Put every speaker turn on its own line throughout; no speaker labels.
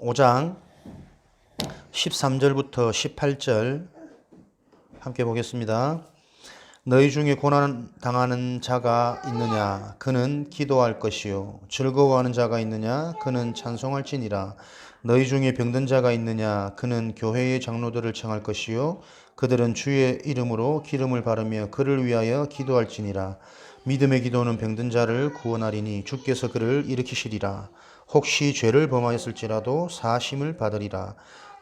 5장 13절부터 18절 함께 보겠습니다. 너희 중에 고난 당하는 자가 있느냐? 그는 기도할 것이요. 즐거워하는 자가 있느냐? 그는 찬송할지니라. 너희 중에 병든 자가 있느냐? 그는 교회의 장로들을 청할 것이요. 그들은 주의 이름으로 기름을 바르며 그를 위하여 기도할지니라. 믿음의 기도는 병든 자를 구원하리니 주께서 그를 일으키시리라. 혹시 죄를 범하였을지라도 사심을 받으리라.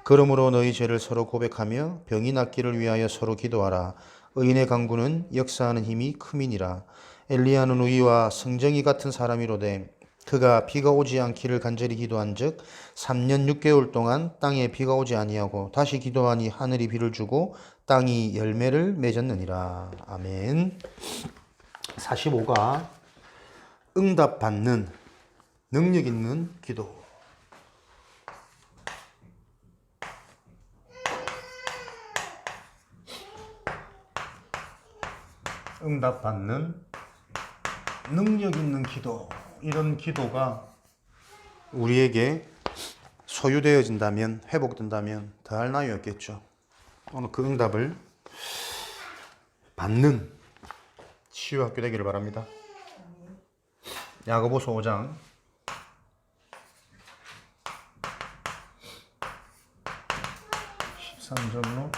그러므로 너희 죄를 서로 고백하며 병이 낫기를 위하여 서로 기도하라. 의인의 강구는 역사하는 힘이 크미니라. 엘리야는 우리와 성정이 같은 사람이로되 그가 비가 오지 않기를 간절히 기도한즉 3년 6개월 동안 땅에 비가 오지 아니하고 다시 기도하니 하늘이 비를 주고 땅이 열매를 맺었느니라. 아멘. 45가 응답받는 능력 있는 기도. 응답받는 능력 있는 기도. 이런 기도가 우리에게 소유되어진다면, 회복된다면 더할 나위 없겠죠. 오늘 그 응답을 받는 치유학교 되기를 바랍니다. 야고보서 5장 13절로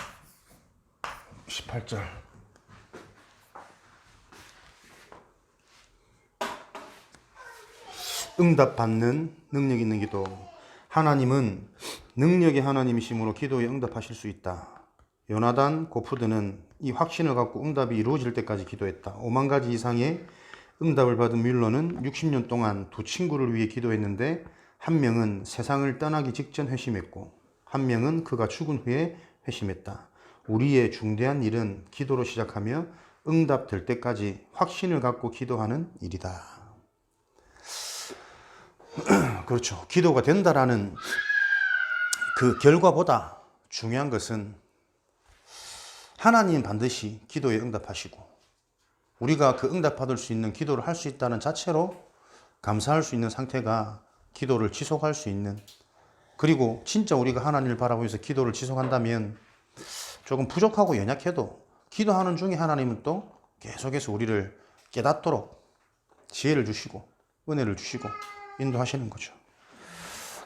18절. 응답받는 능력 있는 기도. 하나님은 능력의 하나님이시므로 기도에 응답하실 수 있다. 요나단 고프드는 이 확신을 갖고 응답이 이루어질 때까지 기도했다. 5만 가지 이상의 응답을 받은 뮬러는 60년 동안 두 친구를 위해 기도했는데 한 명은 세상을 떠나기 직전 회심했고 한 명은 그가 죽은 후에 회심했다. 우리의 중대한 일은 기도로 시작하며 응답될 때까지 확신을 갖고 기도하는 일이다. 그렇죠. 기도가 된다라는 그 결과보다 중요한 것은 하나님 반드시 기도에 응답하시고 우리가 그 응답받을 수 있는 기도를 할 수 있다는 자체로 감사할 수 있는 상태가 기도를 지속할 수 있는, 그리고 진짜 우리가 하나님을 바라보면서 기도를 지속한다면 조금 부족하고 연약해도 기도하는 중에 하나님은 또 계속해서 우리를 깨닫도록 지혜를 주시고 은혜를 주시고 인도하시는 거죠.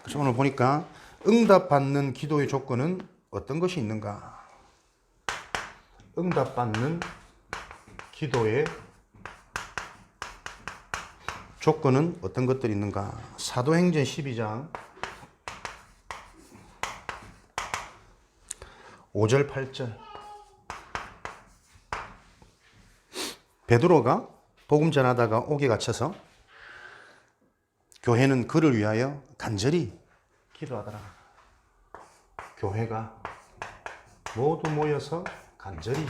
그래서 오늘 보니까 응답받는 기도의 조건은 어떤 것이 있는가? 응답받는 기도의 조건은 어떤 것들이 있는가? 사도행전 12장 5절 8절. 베드로가 복음 전하다가 옥에 갇혀서 교회는 그를 위하여 간절히 기도하더라. 교회가 모두 모여서 간절히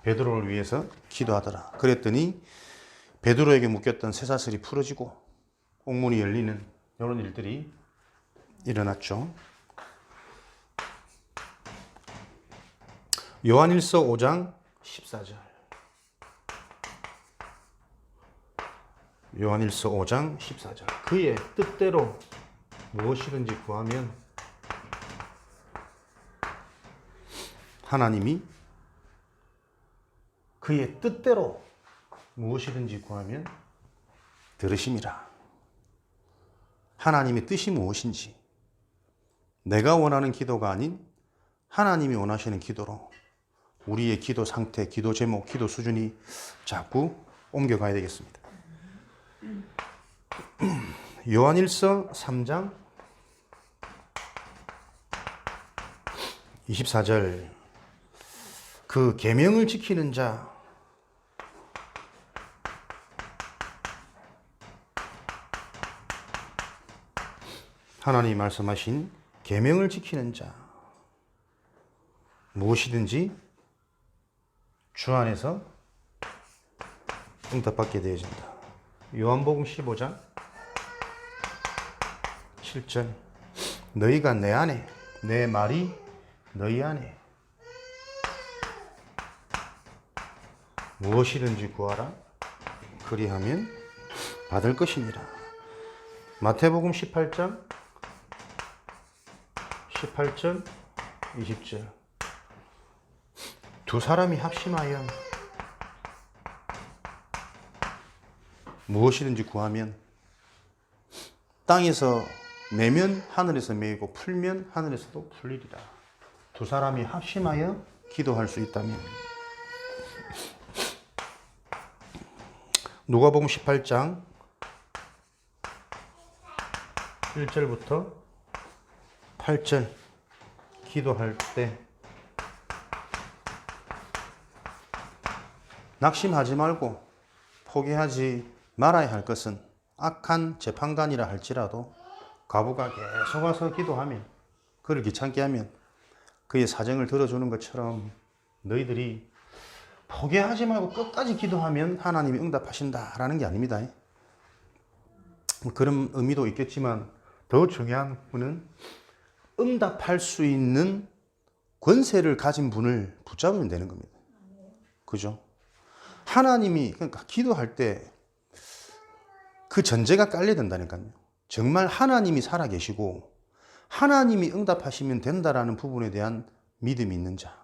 베드로를 위해서 기도하더라. 그랬더니 베드로에게 묶였던 쇠사슬이 풀어지고 옥문이 열리는 이런 일들이 일어났죠. 요한일서 5장 14절. 요한일서 5장 14절. 그의 뜻대로 무엇이든지 구하면 하나님이 그의 뜻대로 무엇이든지 구하면 들으심이라. 하나님의 뜻이 무엇인지, 내가 원하는 기도가 아닌 하나님이 원하시는 기도로 우리의 기도 상태, 기도 제목, 기도 수준이 자꾸 옮겨가야 되겠습니다. 요한일서 3장 24절. 그 계명을 지키는 자, 하나님이 말씀하신 계명을 지키는 자, 무엇이든지 주 안에서 응답받게 되어진다. 요한복음 15장 7절. 너희가 내 안에, 내 말이 너희 안에 무엇이든지 구하라. 그리하면 받을 것이니라. 마태복음 18장 20절. 두 사람이 합심하여 무엇이든지 구하면 땅에서 매면 하늘에서 매이고 풀면 하늘에서도 풀리리라. 두 사람이 합심하여 기도할 수 있다면. 누가복음 18장 1절부터 8절. 기도할 때 낙심하지 말고 포기하지 말아야 할 것은 악한 재판관이라 할지라도 과부가 계속 와서 기도하면, 그를 귀찮게 하면 그의 사정을 들어주는 것처럼 너희들이 포기하지 말고 끝까지 기도하면 하나님이 응답하신다라는 게 아닙니다. 그런 의미도 있겠지만 더 중요한 분은 응답할 수 있는 권세를 가진 분을 붙잡으면 되는 겁니다. 그죠? 하나님이, 그러니까 기도할 때 그 전제가 깔려야 된다니까요. 정말 하나님이 살아계시고 하나님이 응답하시면 된다라는 부분에 대한 믿음이 있는 자.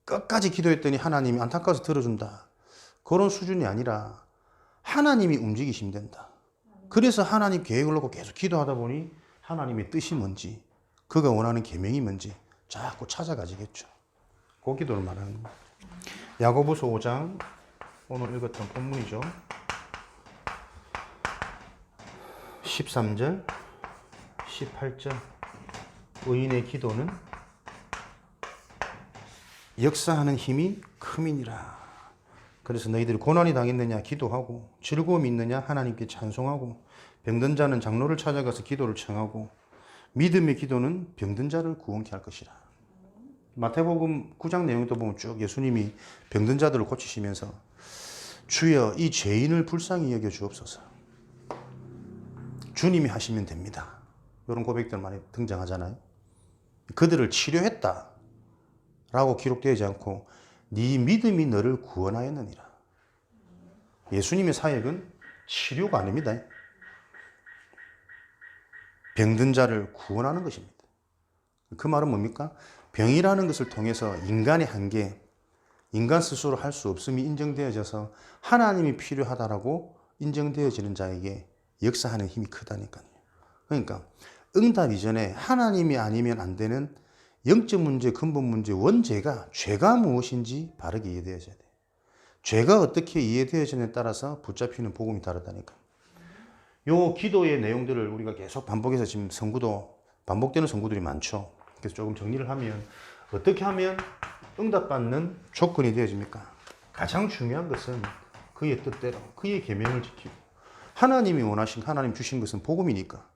끝까지 기도했더니 하나님이 안타까워서 들어준다. 그런 수준이 아니라 하나님이 움직이시면 된다. 그래서 하나님 계획을 놓고 계속 기도하다 보니 하나님의 뜻이 뭔지, 그가 원하는 계명이 뭔지 자꾸 찾아가지겠죠. 그 기도를 말하는 거예요. 야고보서 5장, 오늘 읽었던 본문이죠. 13절, 18절. 의인의 기도는 역사하는 힘이 큼이니라. 그래서 너희들이 고난이 당했느냐 기도하고, 즐거움이 있느냐 하나님께 찬송하고, 병든 자는 장로를 찾아가서 기도를 청하고, 믿음의 기도는 병든 자를 구원케 할 것이라. 마태복음 9장 내용도 보면 쭉 예수님이 병든 자들을 고치시면서 주여 이 죄인을 불쌍히 여겨 주옵소서, 주님이 하시면 됩니다, 이런 고백들 많이 등장하잖아요. 그들을 치료했다 라고 기록되지 않고 네 믿음이 너를 구원하였느니라. 예수님의 사역은 치료가 아닙니다. 병든 자를 구원하는 것입니다. 그 말은 뭡니까? 병이라는 것을 통해서 인간의 한계, 인간 스스로 할 수 없음이 인정되어져서 하나님이 필요하다라고 인정되어지는 자에게 역사하는 힘이 크다니까요. 그러니까 응답 이전에 하나님이 아니면 안 되는 영적 문제, 근본 문제, 원죄가 죄가 무엇인지 바르게 이해되어져야 돼요. 죄가 어떻게 이해되어지느냐에 따라서 붙잡히는 복음이 다르다니까. 요 기도의 내용들을 우리가 계속 반복해서 지금 성구도 반복되는 성구들이 많죠. 그래서 조금 정리를 하면 어떻게 하면 응답받는 조건이 되어집니까? 가장 중요한 것은 그의 뜻대로 그의 계명을 지키고, 하나님이 원하신, 하나님 주신 것은 복음이니까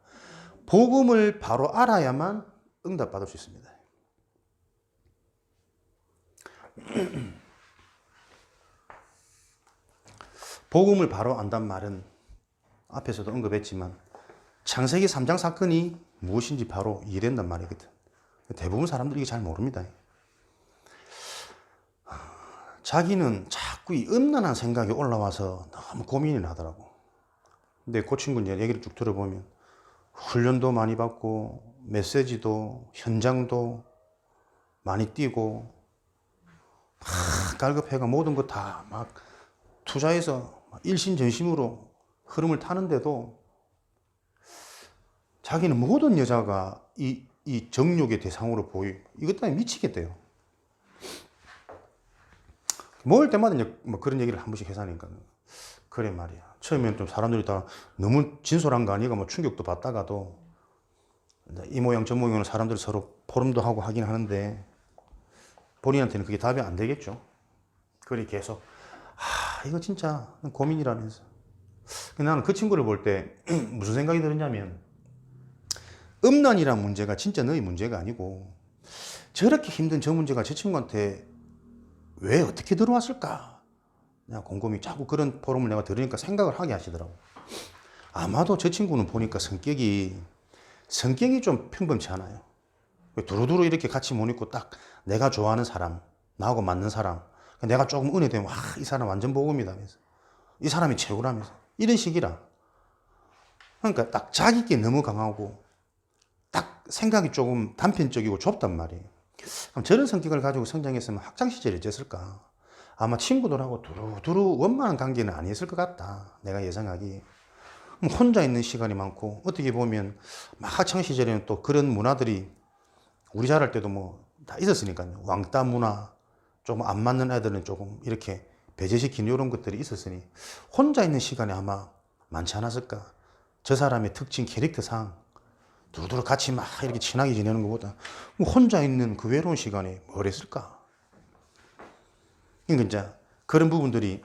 복음을 바로 알아야만 응답받을 수 있습니다. 복음을 바로 안단 말은 앞에서도 언급했지만 창세기 3장 사건이 무엇인지 바로 이해된단 말이거든. 대부분 사람들이 이게 잘 모릅니다. 자기는 자꾸 이 음란한 생각이 올라와서 너무 고민이 나더라고. 근데 그 친구 이제 얘기를 쭉 들어보면 훈련도 많이 받고 메시지도 현장도 많이 뛰고 막 갈급해가 모든 거 다 막 투자해서 일신전심으로 흐름을 타는데도 자기는 모든 여자가 이 정욕의 대상으로 이것 때문에 미치겠대요. 먹을 때마다 이제 뭐 그런 얘기를 한 번씩 해서 하니까 그래 말이야. 처음에는 좀 사람들이 다 너무 진솔한 거 아니가 뭐 충격도 받다가도 이 모양 저 모양으로 사람들이 서로 포럼도 하고 하긴 하는데 본인한테는 그게 답이 안 되겠죠. 그래 계속 이거 진짜 고민이라면서. 나는 그 친구를 볼 때 무슨 생각이 들었냐면, 음란이란 문제가 진짜 너의 문제가 아니고 저렇게 힘든 저 문제가 저 친구한테 왜 어떻게 들어왔을까? 내가 곰곰이 자꾸 그런 포럼을 내가 들으니까 생각을 하게 하시더라고. 아마도 저 친구는 보니까 성격이 좀 평범치 않아요. 두루두루 이렇게 같이 못 있고 딱 내가 좋아하는 사람, 나하고 맞는 사람, 내가 조금 은혜되면 이 사람 완전 복음이다 하면서 이 사람이 최고라면서 이런 식이라. 그러니까 딱 자기께 너무 강하고 딱 생각이 조금 단편적이고 좁단 말이에요. 그럼 저런 성격을 가지고 성장했으면 학창시절에 어땠을까? 아마 친구들하고 두루두루 원만한 관계는 아니었을 것 같다. 내가 예상하기. 혼자 있는 시간이 많고, 어떻게 보면 막 학창시절에는 또 그런 문화들이 우리 자랄 때도 뭐 다 있었으니까요. 왕따 문화, 조금 안 맞는 애들은 조금 이렇게 배제시키는 이런 것들이 있었으니 혼자 있는 시간이 아마 많지 않았을까. 저 사람의 특징, 캐릭터상 두루두루 같이 막 이렇게 친하게 지내는 것보다 혼자 있는 그 외로운 시간에 뭘 했을까? 그러니까 이제 그런 부분들이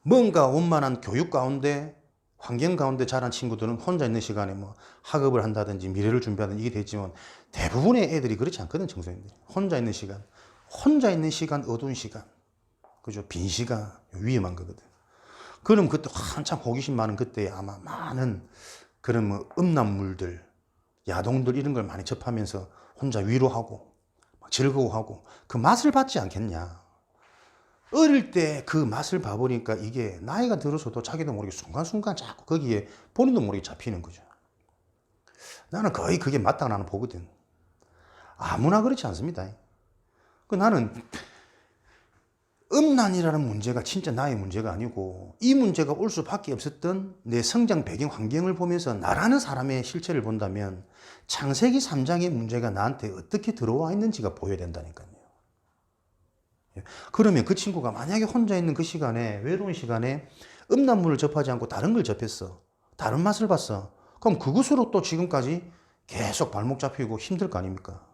뭔가 원만한 교육 가운데 환경 가운데 자란 친구들은 혼자 있는 시간에 뭐 학업을 한다든지 미래를 준비하든지 이게 되지만 대부분의 애들이 그렇지 않거든. 청소년들이 혼자 있는 시간 어두운 시간, 그죠? 빈 시간 위험한 거거든. 그럼 그때 한참 호기심 많은 그때에 아마 많은 그런 뭐 음란물들, 야동들 이런 걸 많이 접하면서 혼자 위로하고 즐거워하고 그 맛을 받지 않겠냐. 어릴 때 그 맛을 봐보니까 이게 나이가 들어서도 자기도 모르게 순간순간 자꾸 거기에 본인도 모르게 잡히는 거죠. 나는 거의 그게 맞다고 나는 보거든. 아무나 그렇지 않습니다. 나는 음란이라는 문제가 진짜 나의 문제가 아니고 이 문제가 올 수밖에 없었던 내 성장 배경 환경을 보면서 나라는 사람의 실체를 본다면 창세기 3장의 문제가 나한테 어떻게 들어와 있는지가 보여야 된다니까요. 그러면 그 친구가 만약에 혼자 있는 그 시간에, 외로운 시간에 음란물을 접하지 않고 다른 걸 접했어. 다른 맛을 봤어. 그럼 그것으로 또 지금까지 계속 발목 잡히고 힘들 거 아닙니까?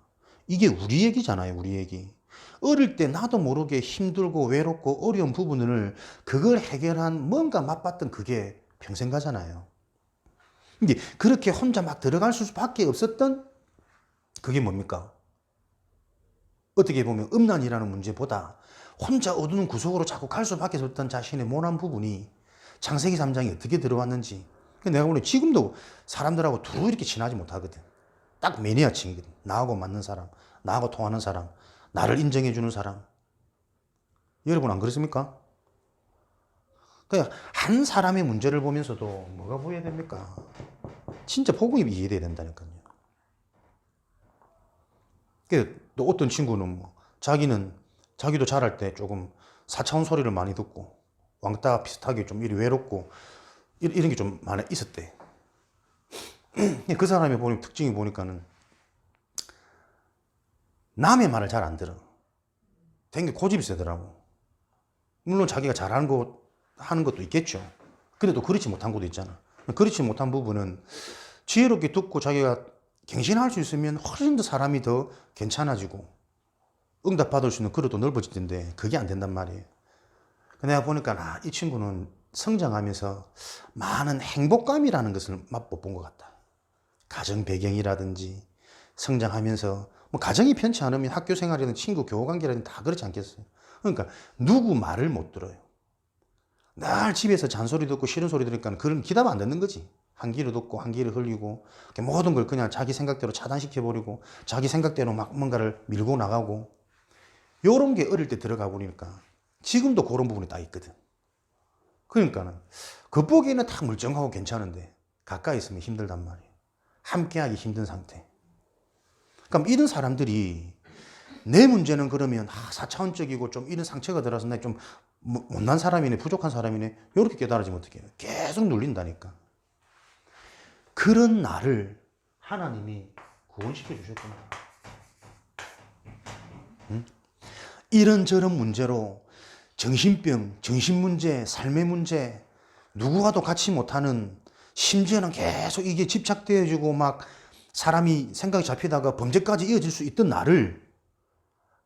이게 우리 얘기잖아요, 우리 얘기. 어릴 때 나도 모르게 힘들고 외롭고 어려운 부분을 그걸 해결한 뭔가 맛봤던 그게 평생 가잖아요. 근데 그렇게 혼자 막 들어갈 수밖에 없었던 그게 뭡니까? 어떻게 보면 음란이라는 문제보다 혼자 어두운 구석으로 자꾸 갈 수밖에 없었던 자신의 모난 부분이 창세기 3장에 어떻게 들어왔는지. 내가 보니 지금도 사람들하고 두루 이렇게 친하지 못하거든. 딱 매니아층이거든. 나하고 맞는 사람, 나하고 통하는 사람, 나를 인정해주는 사람. 여러분 안 그렇습니까? 그냥 한 사람의 문제를 보면서도 뭐가 보여야 됩니까? 진짜 복음이 이해돼야 된다니까요. 또 어떤 친구는 뭐 자기도 자랄 때 조금 4차원 소리를 많이 듣고 왕따 비슷하게 좀 이리 외롭고 이런 게 좀 많이 있었대. 그 사람의 특징이 보니까는 남의 말을 잘 안 들어. 되게 고집이 세더라고. 물론 자기가 잘하는 거 하는 것도 있겠죠. 근데 또 그렇지 못한 것도 있잖아. 그렇지 못한 부분은 지혜롭게 듣고 자기가 갱신할 수 있으면 훨씬 더 사람이 더 괜찮아지고 응답받을 수 있는 그릇도 넓어질 텐데 그게 안 된단 말이에요. 내가 보니까 이 친구는 성장하면서 많은 행복감이라는 것을 맛본 것 같다. 가정 배경이라든지 성장하면서 뭐 가정이 편치 않으면 학교 생활이든 친구 교우 관계라든지 다 그렇지 않겠어요. 그러니까 누구 말을 못 들어요. 날 집에서 잔소리 듣고 싫은 소리 들으니까 그런 기담 안 듣는 거지. 한 귀를 듣고 한 귀를 흘리고 모든 걸 그냥 자기 생각대로 차단시켜버리고 자기 생각대로 막 뭔가를 밀고 나가고 요런 게 어릴 때 들어가 보니까 지금도 그런 부분이 다 있거든. 그러니까는 겉보기에는 다 멀쩡하고 괜찮은데 가까이 있으면 힘들단 말이에요. 함께하기 힘든 상태. 그럼 이런 사람들이 내 문제는 그러면 4차원적이고 좀 이런 상처가 들어서 나 좀 못난 사람이네, 부족한 사람이네, 이렇게 깨달아지면 어떻게 해요? 계속 눌린다니까. 그런 나를 하나님이 구원시켜 주셨구나. 응? 이런저런 문제로 정신병, 정신문제, 삶의 문제, 누구와도 같이 못하는, 심지어는 계속 이게 집착되어지고 막 사람이 생각이 잡히다가 범죄까지 이어질 수 있던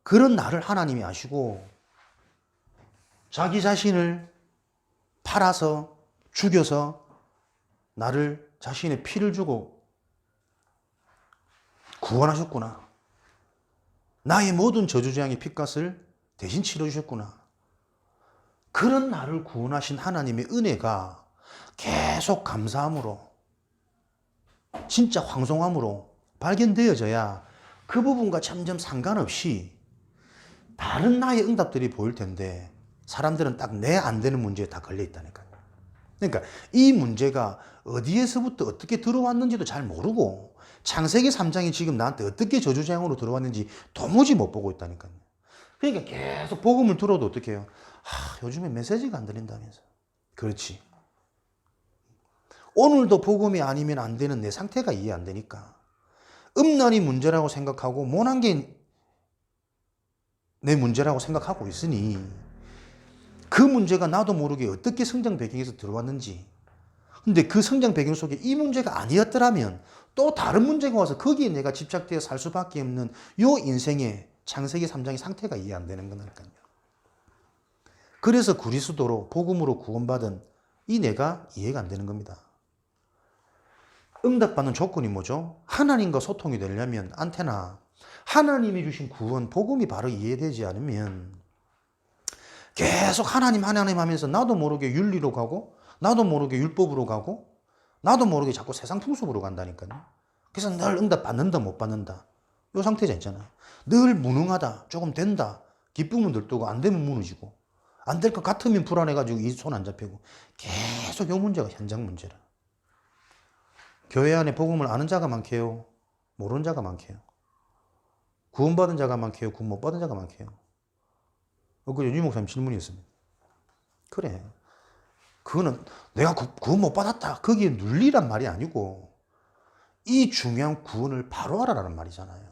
그런 나를 하나님이 아시고 자기 자신을 팔아서 죽여서 나를 자신의 피를 주고 구원하셨구나. 나의 모든 저주재앙의 핏값을 대신 치러주셨구나. 그런 나를 구원하신 하나님의 은혜가 계속 감사함으로, 진짜 황송함으로 발견되어져야 그 부분과 점점 상관없이 다른 나의 응답들이 보일 텐데 사람들은 딱 내 안 되는 문제에 다 걸려 있다니까요. 그러니까 이 문제가 어디에서부터 어떻게 들어왔는지도 잘 모르고 창세기 3장이 지금 나한테 어떻게 저주재앙으로 들어왔는지 도무지 못 보고 있다니까요. 그러니까 계속 복음을 들어도 어떻게 해요? 요즘에 메시지가 안 들린다면서. 그렇지. 오늘도 복음이 아니면 안 되는 내 상태가 이해 안 되니까. 음란이 문제라고 생각하고 모난 게 내 문제라고 생각하고 있으니 그 문제가 나도 모르게 어떻게 성장 배경에서 들어왔는지, 근데 그 성장 배경 속에 이 문제가 아니었더라면 또 다른 문제가 와서 거기에 내가 집착되어 살 수밖에 없는 요 인생의 창세기 3장의 상태가 이해 안 되는 거니까요. 그래서 그리스도로 복음으로 구원받은 이 내가 이해가 안 되는 겁니다. 응답받는 조건이 뭐죠? 하나님과 소통이 되려면 안테나, 하나님이 주신 구원, 복음이 바로 이해되지 않으면 계속 하나님 하면서 나도 모르게 윤리로 가고 나도 모르게 율법으로 가고 나도 모르게 자꾸 세상 풍습으로 간다니까요. 그래서 늘 응답 받는다 못 받는다 이 상태자 있잖아. 늘 무능하다, 조금 된다, 기쁨은 들뜨고 안 되면 무너지고 안 될 것 같으면 불안해가지고 이 손 안 잡히고 계속 이 문제가 현장 문제라. 교회 안에 복음을 아는 자가 많게요? 모르는 자가 많게요? 구원받은 자가 많게요? 구원 못 받은 자가 많게요? 그게 유 목사님 질문이었습니다. 그래. 그거는 내가 구원 못 받았다, 거기에 눌리란 말이 아니고 이 중요한 구원을 바로 알아라는 말이잖아요.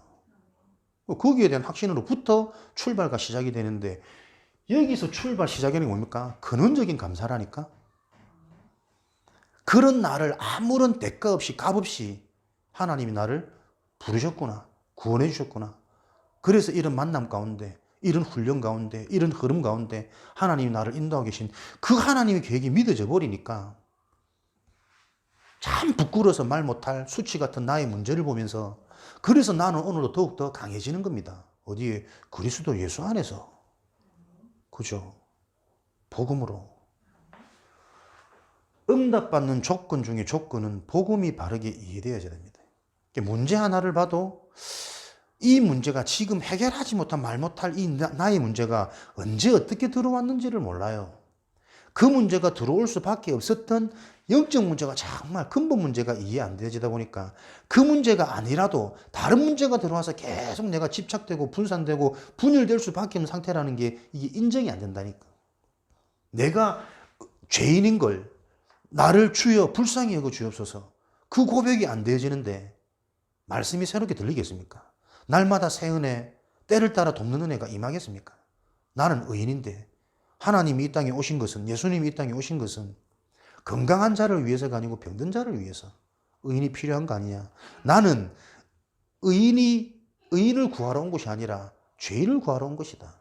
거기에 대한 확신으로부터 출발과 시작이 되는데 여기서 출발 시작이 뭡니까? 근원적인 감사라니까. 그런 나를 아무런 대가 없이 값 없이 하나님이 나를 부르셨구나, 구원해 주셨구나. 그래서 이런 만남 가운데, 이런 훈련 가운데, 이런 흐름 가운데 하나님이 나를 인도하고 계신 그 하나님의 계획이 믿어져 버리니까 참 부끄러워서 말 못할 수치 같은 나의 문제를 보면서, 그래서 나는 오늘도 더욱더 강해지는 겁니다. 어디에? 그리스도 예수 안에서. 그죠? 복음으로. 응답받는 조건 중에 조건은 복음이 바르게 이해되어야 됩니다. 문제 하나를 봐도 이 문제가 지금 해결하지 못한, 말 못할 이 나의 문제가 언제 어떻게 들어왔는지를 몰라요. 그 문제가 들어올 수밖에 없었던 영적 문제가, 정말 근본 문제가 이해 안 되어지다 보니까 그 문제가 아니라도 다른 문제가 들어와서 계속 내가 집착되고 분산되고 분열될 수밖에 없는 상태라는 게 이게 인정이 안 된다니까. 내가 죄인인 걸 나를 주여 불쌍히 여겨 주옵소서, 그 고백이 안 되어지는데 말씀이 새롭게 들리겠습니까? 날마다 새 은혜, 때를 따라 돕는 은혜가 임하겠습니까? 나는 의인인데 하나님이 이 땅에 오신 것은, 예수님이 이 땅에 오신 것은 건강한 자를 위해서가 아니고 병든 자를 위해서 의인이 필요한 거 아니냐. 나는 의인을 구하러 온 것이 아니라 죄인을 구하러 온 것이다.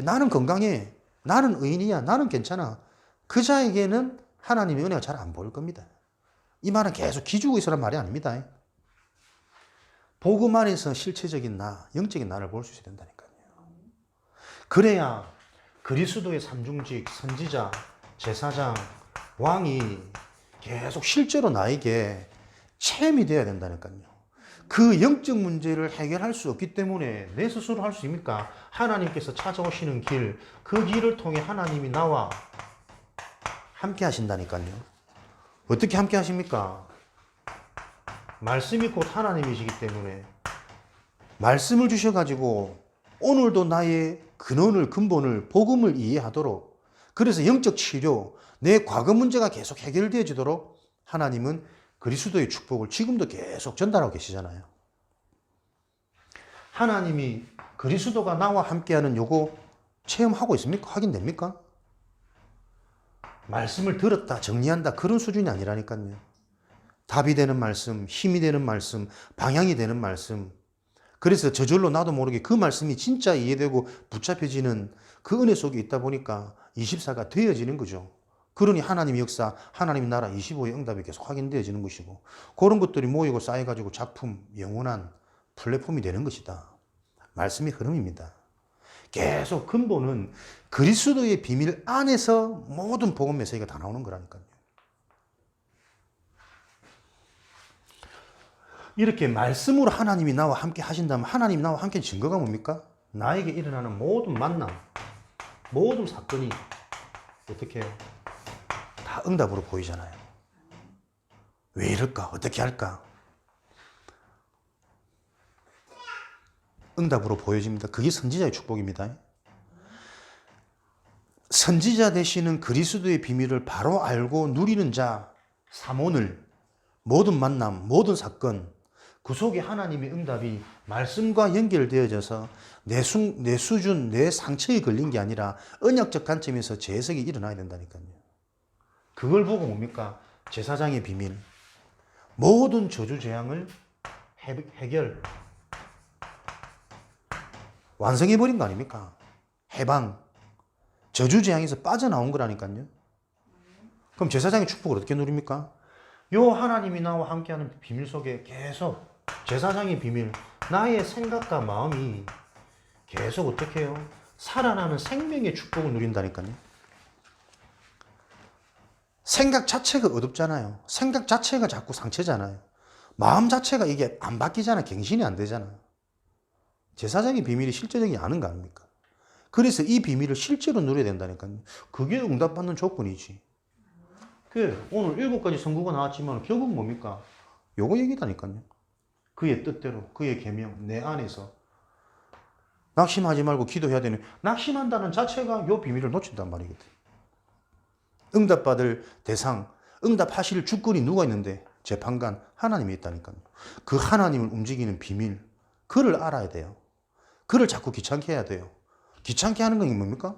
나는 건강해, 나는 의인이야, 나는 괜찮아. 그 자에게는 하나님의 은혜가 잘 안 보일 겁니다. 이 말은 계속 기죽고 있으란 말이 아닙니다. 복음 안에서 실체적인 나, 영적인 나를 볼 수 있어야 된다니까요. 그래야 그리스도의 삼중직, 선지자, 제사장, 왕이 계속 실제로 나에게 체험이 돼야 된다니까요. 그 영적 문제를 해결할 수 없기 때문에 내 스스로 할 수 있습니까? 하나님께서 찾아오시는 길, 그 길을 통해 하나님이 나와 함께 하신다니까요. 어떻게 함께 하십니까? 말씀이 곧 하나님이시기 때문에 말씀을 주셔가지고 오늘도 나의 근원을, 근본을, 복음을 이해하도록, 그래서 영적 치료, 내 과거 문제가 계속 해결되어지도록 하나님은 그리스도의 축복을 지금도 계속 전달하고 계시잖아요. 하나님이 그리스도가 나와 함께하는 요거 체험하고 있습니까? 확인됩니까? 말씀을 들었다, 정리한다, 그런 수준이 아니라니까요. 답이 되는 말씀, 힘이 되는 말씀, 방향이 되는 말씀. 그래서 저절로 나도 모르게 그 말씀이 진짜 이해되고 붙잡혀지는 그 은혜 속에 있다 보니까 24가 되어지는 거죠. 그러니 하나님의 역사, 하나님의 나라 25의 응답이 계속 확인되어지는 것이고, 그런 것들이 모이고 쌓여가지고 작품, 영원한 플랫폼이 되는 것이다. 말씀의 흐름입니다. 계속 근본은 그리스도의 비밀 안에서 모든 복음 메시지가 다 나오는 거라니까요. 이렇게 말씀으로 하나님이 나와 함께 하신다면, 하나님이 나와 함께 증거가 뭡니까? 나에게 일어나는 모든 만남, 모든 사건이 어떻게 해요? 다 다 응답으로 보이잖아요. 왜 이럴까? 어떻게 할까? 응답으로 보여집니다. 그게 선지자의 축복입니다. 선지자 되시는 그리스도의 비밀을 바로 알고 누리는 자, 사모늘, 모든 만남, 모든 사건, 그 속에 하나님의 응답이 말씀과 연결되어져서 내 수준, 내 상처에 걸린 게 아니라 언약적 관점에서 재해석이 일어나야 된다니까요. 그걸 보고 뭡니까? 제사장의 비밀. 모든 저주 재앙을 해결, 완성해버린 거 아닙니까? 해방. 저주 재앙에서 빠져나온 거라니까요. 그럼 제사장의 축복을 어떻게 누립니까? 요 하나님이 나와 함께하는 비밀 속에 계속 제사장의 비밀, 나의 생각과 마음이 계속 어떻게 해요? 살아나는 생명의 축복을 누린다니까요. 생각 자체가 어둡잖아요. 생각 자체가 자꾸 상처잖아요. 마음 자체가 이게 안 바뀌잖아. 갱신이 안 되잖아. 제사장의 비밀이 실제적이지 않은 거 아닙니까? 그래서 이 비밀을 실제로 누려야 된다니까요. 그게 응답받는 조건이지. 오늘 7가지 선구가 나왔지만 결국 뭡니까? 요거 얘기다니까요. 그의 뜻대로, 그의 계명, 내 안에서. 낙심하지 말고 기도해야 되는, 낙심한다는 자체가 요 비밀을 놓친단 말이거든. 응답받을 대상, 응답하실 주권이 누가 있는데? 재판관, 하나님이 있다니까요. 그 하나님을 움직이는 비밀, 그를 알아야 돼요. 그를 자꾸 귀찮게 해야 돼요. 귀찮게 하는 건 뭡니까?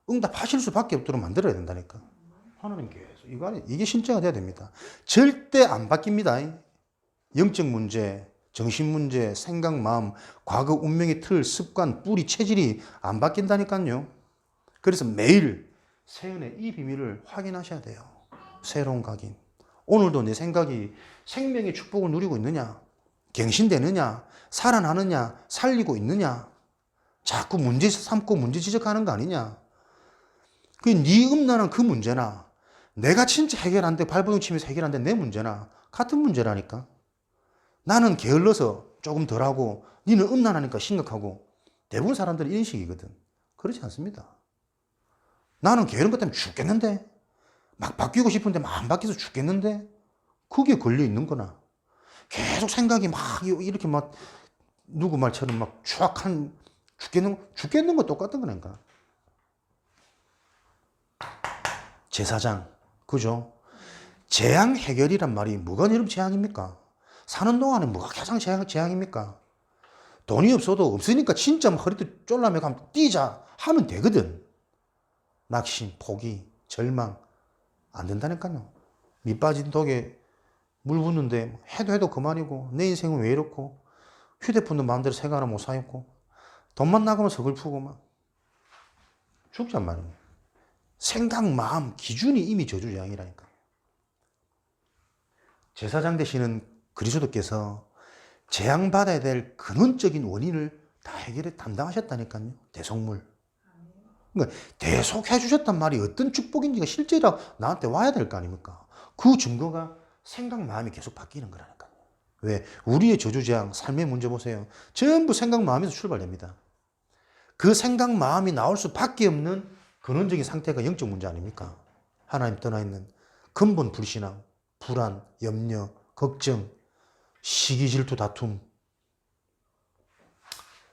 응답하실 수밖에 없도록 만들어야 된다니까. 하나님 계속 이게 실제가 돼야 됩니다. 절대 안 바뀝니다. 영적 문제, 정신 문제, 생각, 마음, 과거 운명의 틀, 습관, 뿌리, 체질이 안 바뀐다니까요. 그래서 매일 세연의 이 비밀을 확인하셔야 돼요. 새로운 각인. 오늘도 내 생각이 생명의 축복을 누리고 있느냐? 갱신되느냐? 살아나느냐? 살리고 있느냐? 자꾸 문제 삼고 문제 지적하는 거 아니냐? 네 음란한 그 문제나 내가 진짜 해결 안 돼, 발버둥 치면서 해결 안 돼, 내 문제나 같은 문제라니까. 나는 게을러서 조금 덜하고 니는 음란하니까 심각하고. 대부분 사람들은 이런 식이거든. 그렇지 않습니다. 나는 게으른 것 때문에 죽겠는데, 막 바뀌고 싶은데 막 안 바뀌어서 죽겠는데, 그게 걸려 있는 거나 계속 생각이 막 이렇게 막 누구 말처럼 막 추악한 죽겠는 거 똑같은 거니까. 제사장, 그죠? 재앙 해결이란 말이 뭐가 여러분 재앙입니까? 사는 동안에 뭐가 가장 재앙입니까? 돈이 없어도 없으니까 진짜 막 허리도 쫄라매고 하면 뛰자 하면 되거든. 낙심, 포기, 절망 안 된다니까요. 밑 빠진 독에 물 붓는데 해도 그만이고 내 인생은 왜 이렇고 휴대폰도 마음대로 새거 하나 못 사입고 돈만 나가면 서글프고 막 죽잔 말이에요. 생각, 마음, 기준이 이미 저주재앙이라니까. 제사장 되시는 그리스도께서 재앙받아야 될 근원적인 원인을 다 해결해 담당하셨다니까요. 대속물. 그러니까 대속해 주셨단 말이 어떤 축복인지가 실제로 나한테 와야 될 거 아닙니까? 그 증거가 생각, 마음이 계속 바뀌는 거라니까요. 왜? 우리의 저주재앙, 삶의 문제 보세요. 전부 생각, 마음에서 출발됩니다. 그 생각, 마음이 나올 수밖에 없는 근원적인 상태가 영적 문제 아닙니까? 하나님 떠나 있는 근본 불신앙, 불안, 염려, 걱정, 시기, 질투, 다툼.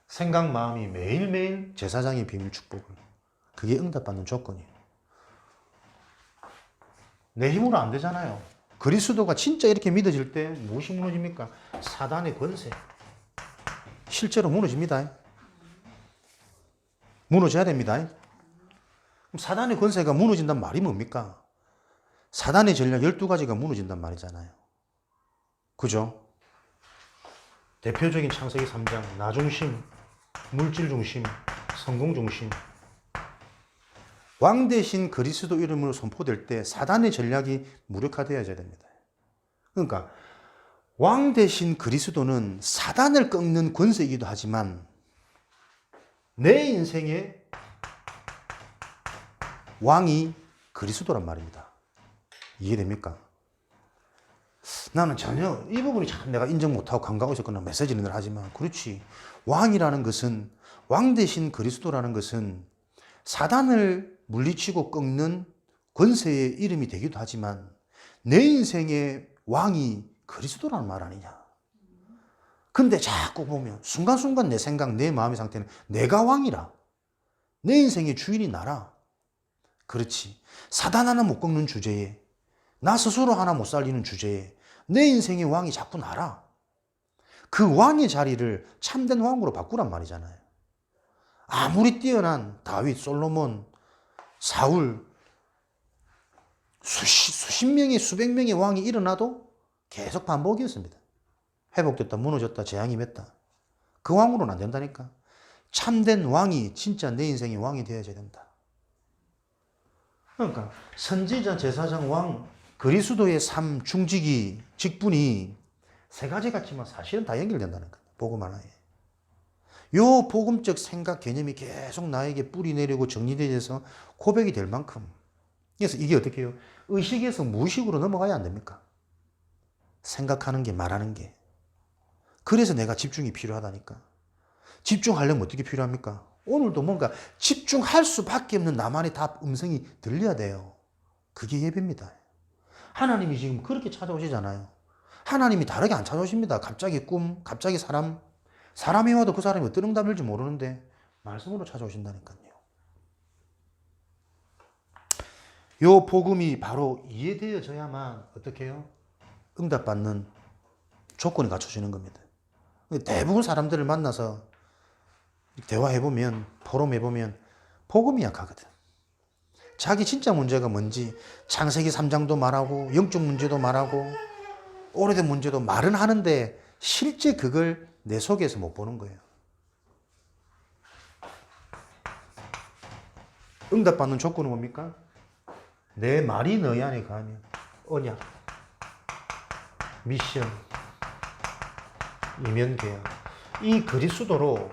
생각, 마음이 매일매일 제사장의 비밀 축복을. 그게 응답받는 조건이에요. 내 힘으로 안 되잖아요. 그리스도가 진짜 이렇게 믿어질 때 무엇이 무너집니까? 사단의 권세. 실제로 무너집니다. 무너져야 됩니다. 그럼 사단의 권세가 무너진단 말이 뭡니까? 사단의 전략 12가지가 무너진단 말이잖아요. 그죠? 대표적인 창세기 3장, 나 중심, 물질 중심, 성공 중심. 왕 대신 그리스도 이름으로 선포될 때 사단의 전략이 무력화되어야 됩니다. 그러니까 왕 대신 그리스도는 사단을 꺾는 권세이기도 하지만 내 인생의 왕이 그리스도란 말입니다. 이해됩니까? 나는 전혀 이 부분이 참 내가 인정 못하고 간과하고 있었거나 메시지는 하지만 그렇지. 왕이라는 것은, 왕 대신 그리스도라는 것은 사단을 물리치고 꺾는 권세의 이름이 되기도 하지만 내 인생의 왕이 그리스도라는 말 아니냐. 근데 자꾸 보면 순간순간 내 생각, 내 마음의 상태는 내가 왕이라. 내 인생의 주인이 나라. 그렇지. 사단 하나 못 꺾는 주제에, 나 스스로 하나 못 살리는 주제에 내 인생의 왕이 자꾸 나라. 그 왕의 자리를 참된 왕으로 바꾸란 말이잖아요. 아무리 뛰어난 다윗, 솔로몬, 사울, 수십 명의, 수백 명의 왕이 일어나도 계속 반복이었습니다. 회복됐다, 무너졌다, 재앙이 맺다. 그 왕으로는 안 된다니까. 참된 왕이 진짜 내 인생의 왕이 되어야 된다. 그러니까 선지자, 제사장, 왕, 그리스도의 삶, 중직이, 직분이 세 가지 같지만 사실은 다 연결된다는 거예요. 복음 하나에. 요 복음적 생각, 개념이 계속 나에게 뿌리 내리고 정리되어서 고백이 될 만큼. 그래서 이게 어떻게 해요? 의식에서 무의식으로 넘어가야 안 됩니까? 생각하는 게, 말하는 게. 그래서 내가 집중이 필요하다니까. 집중하려면 어떻게 필요합니까? 오늘도 뭔가 집중할 수밖에 없는 나만의 답, 음성이 들려야 돼요. 그게 예배입니다. 하나님이 지금 그렇게 찾아오시잖아요. 하나님이 다르게 안 찾아오십니다. 갑자기 꿈, 갑자기 사람. 사람이 와도 그 사람이 어떤 응답일지 모르는데 말씀으로 찾아오신다니까요. 요 복음이 바로 이해되어져야만 어떻게 해요? 응답받는 조건이 갖춰지는 겁니다. 대부분 사람들을 만나서 대화해보면, 포럼해보면 복음이 약하거든. 자기 진짜 문제가 뭔지 창세기 3장도 말하고 영적 문제도 말하고 오래된 문제도 말은 하는데 실제 그걸 내 속에서 못 보는 거예요. 응답받는 조건은 뭡니까? 내 말이 너희 안에 가면 언약, 미션, 이면계약. 이 그리스도로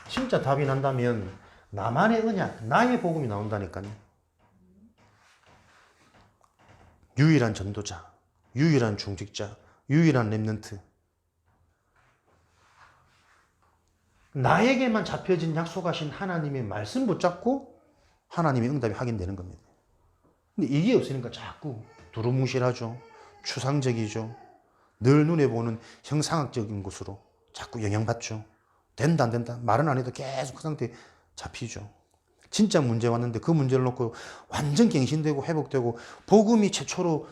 진짜 답이 난다면 나만의 언약, 나의 복음이 나온다니까요. 유일한 전도자, 유일한 중직자, 유일한 렘넌트. 나에게만 잡혀진 약속하신 하나님의 말씀 붙잡고 하나님의 응답이 확인되는 겁니다. 근데 이게 없으니까 자꾸 두루뭉실하죠. 추상적이죠. 늘 눈에 보는 형상학적인 것으로 자꾸 영향받죠. 된다 안 된다 말은 안 해도 계속 그 상태에 잡히죠. 진짜 문제 왔는데 그 문제를 놓고 완전 갱신되고 회복되고 복음이 최초로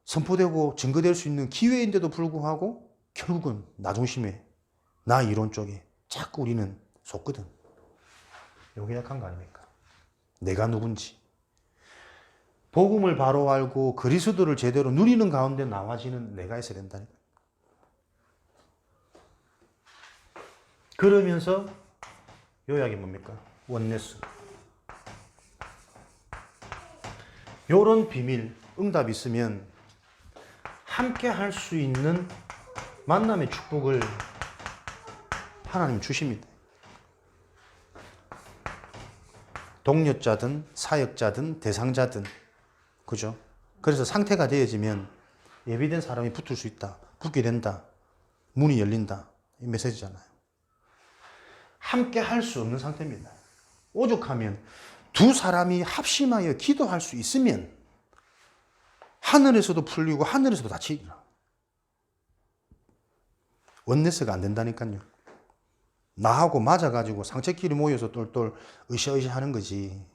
선포되고 증거될 수 있는 기회인데도 불구하고 결국은 나 중심에, 나 이론 쪽에 자꾸 우리는 속거든. 요게 약한 거 아닙니까? 내가 누군지. 복음을 바로 알고 그리스도를 제대로 누리는 가운데 나와지는 내가 있어야 된다니까. 그러면서 요약이 뭡니까? 원네스. 요런 비밀, 응답이 있으면 함께 할 수 있는 만남의 축복을 하나님 주십니다. 동력자든 사역자든 대상자든, 그죠? 그래서 상태가 되어지면 예비된 사람이 붙을 수 있다. 붙게 된다. 문이 열린다. 이 메시지잖아요. 함께 할 수 없는 상태입니다. 오죽하면 두 사람이 합심하여 기도할 수 있으면 하늘에서도 풀리고 하늘에서도 다치리라. 원네스가 안 된다니까요. 나하고 맞아가지고 상체끼리 모여서 똘똘 으쌰으쌰 하는 거지.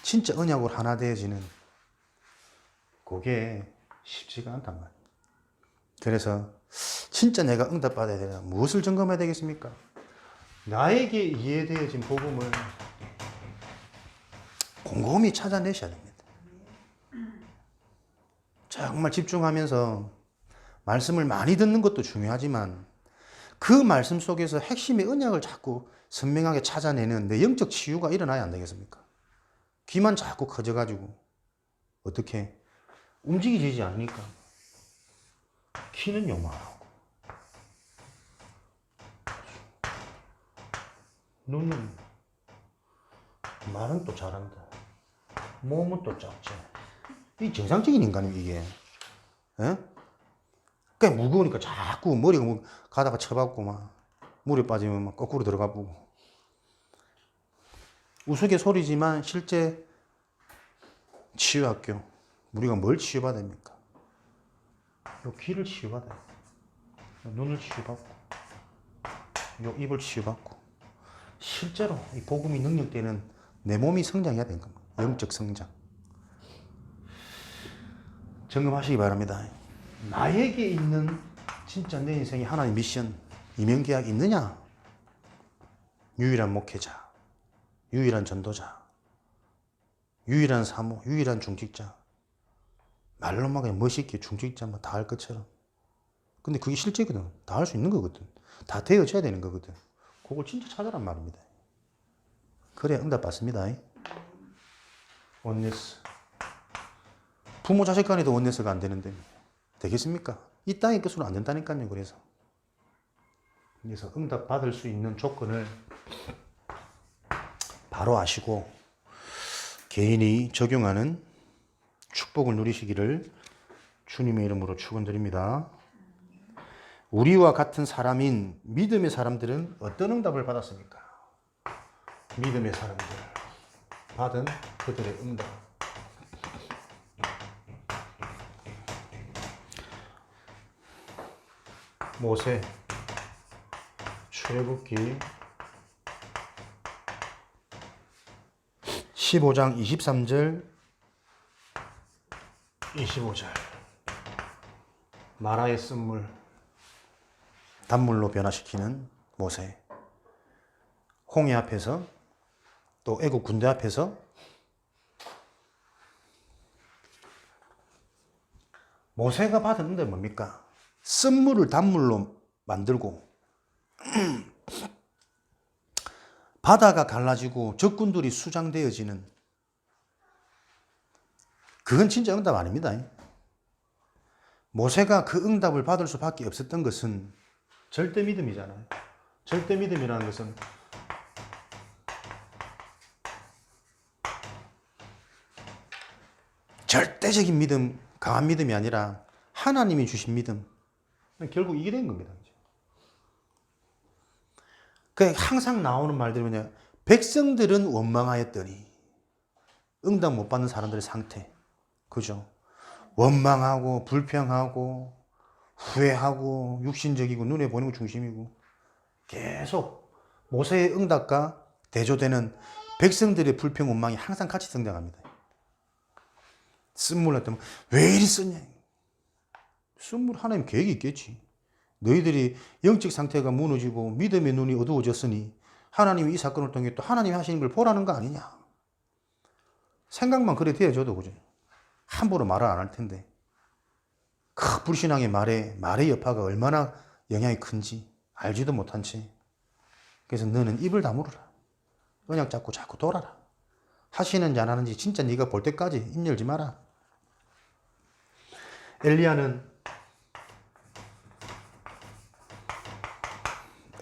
진짜 언약으로 하나 되어지는 그게 쉽지가 않단 말이에요. 그래서 진짜 내가 응답받아야 되면 무엇을 점검해야 되겠습니까? 나에게 이해되어진 복음을 곰곰이 찾아내셔야 됩니다. 정말 집중하면서 말씀을 많이 듣는 것도 중요하지만 그 말씀 속에서 핵심의 언약을 자꾸 선명하게 찾아내는 내 영적 치유가 일어나야 안 되겠습니까? 귀만 자꾸 커져가지고 어떻게 움직이지 않으니까 키는 요만하고 눈은 말은 또 잘한다. 몸은 또 작지. 이 정상적인 인간이에요, 이게. 에? 그냥 무거우니까 자꾸 머리가 가다가 쳐박고 막 물에 빠지면 막 거꾸로 들어가 보고. 우스갯소리지만 실제 치유학교. 우리가 뭘 치유받아야 됩니까? 요 귀를 치유받아야 돼. 눈을 치유받고, 요 입을 치유받고. 실제로 이 복음이 능력되는 내 몸이 성장해야 되는 겁니다. 영적 성장. 점검하시기 바랍니다. 나에게 있는 진짜 내 인생의 하나님 미션, 이명계약이 있느냐? 유일한 목회자, 유일한 전도자, 유일한 사모, 유일한 중직자. 말로만 그냥 멋있게 중직자 다 할 것처럼. 근데 그게 실제거든. 다 할 수 있는 거거든. 다 되어져야 되는 거거든. 그걸 진짜 찾아란 말입니다. 그래야 응답 받습니다. 원네스. 부모 자식 간에도 원네스가 안 되는데 되겠습니까? 이 땅의 것으로 안 된다니까요. 그래서 응답 받을 수 있는 조건을 바로 아시고 개인이 적용하는 축복을 누리시기를 주님의 이름으로 축원드립니다. 우리와 같은 사람인 믿음의 사람들은 어떤 응답을 받았습니까? 믿음의 사람들 받은 그들의 응답. 모세 출애굽기 15장 23절 25절 마라의 쓴물 단물로 변화시키는 모세. 홍해 앞에서 또 애국 군대 앞에서 모세가 받은 응답이 뭡니까? 쓴물을 단물로 만들고 바다가 갈라지고 적군들이 수장되어지는, 그건 진짜 응답 아닙니다. 모세가 그 응답을 받을 수밖에 없었던 것은 절대 믿음이잖아요. 절대 믿음이라는 것은 절대적인 믿음, 강한 믿음이 아니라 하나님이 주신 믿음. 결국 이게 된 겁니다. 항상 나오는 말들이 뭐냐. 백성들은 원망하였더니, 응답 못 받는 사람들의 상태. 그죠? 원망하고, 불평하고, 후회하고, 육신적이고, 눈에 보이는 거 중심이고, 계속 모세의 응답과 대조되는 백성들의 불평, 원망이 항상 같이 등장합니다. 쓴물 났다면, 왜 이리 썼냐? 쓴물 하나님 계획이 있겠지. 너희들이 영적 상태가 무너지고 믿음의 눈이 어두워졌으니 하나님이 이 사건을 통해 또 하나님이 하시는 걸 보라는 거 아니냐. 생각만 그래 되어져도 그죠. 함부로 말을 안 할 텐데. 그 불신앙의 말의 여파가 얼마나 영향이 큰지 알지도 못한 채. 그래서 너는 입을 다물어라. 언약 잡고 자꾸 돌아라. 하시는지 안 하는지 진짜 네가 볼 때까지 입 열지 마라. 엘리야는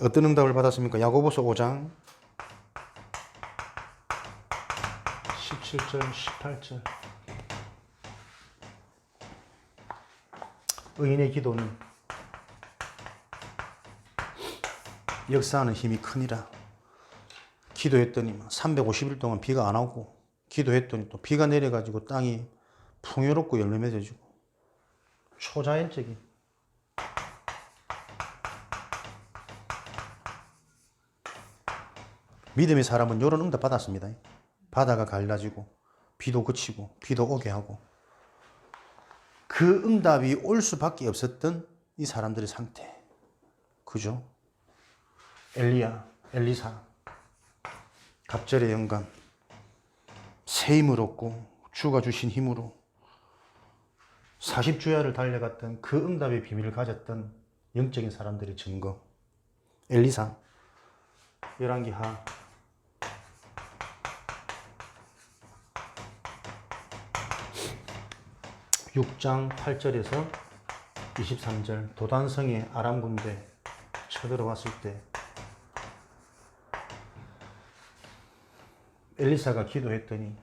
어떤 응답을 받았습니까? 야고보서 5장 17절 18절. 의인의 기도는 역사하는 힘이 크니라. 기도했더니 350일 동안 비가 안 오고, 기도했더니 또 비가 내려가지고 땅이 풍요롭고 열매 맺어지고, 초자연적인 믿음의 사람은 이런 응답 받았습니다. 바다가 갈라지고 비도 그치고 비도 오게 하고, 그 응답이 올 수밖에 없었던 이 사람들의 상태. 그죠? 엘리야, 엘리사, 갑절의 영감, 새 힘을 얻고 주가 주신 힘으로 40주야를 달려갔던 그 응답의 비밀을 가졌던 영적인 사람들의 증거. 엘리사, 열왕기하 6장 8절에서 23절. 도단성에 아람 군대 쳐들어왔을 때 엘리사가 기도했더니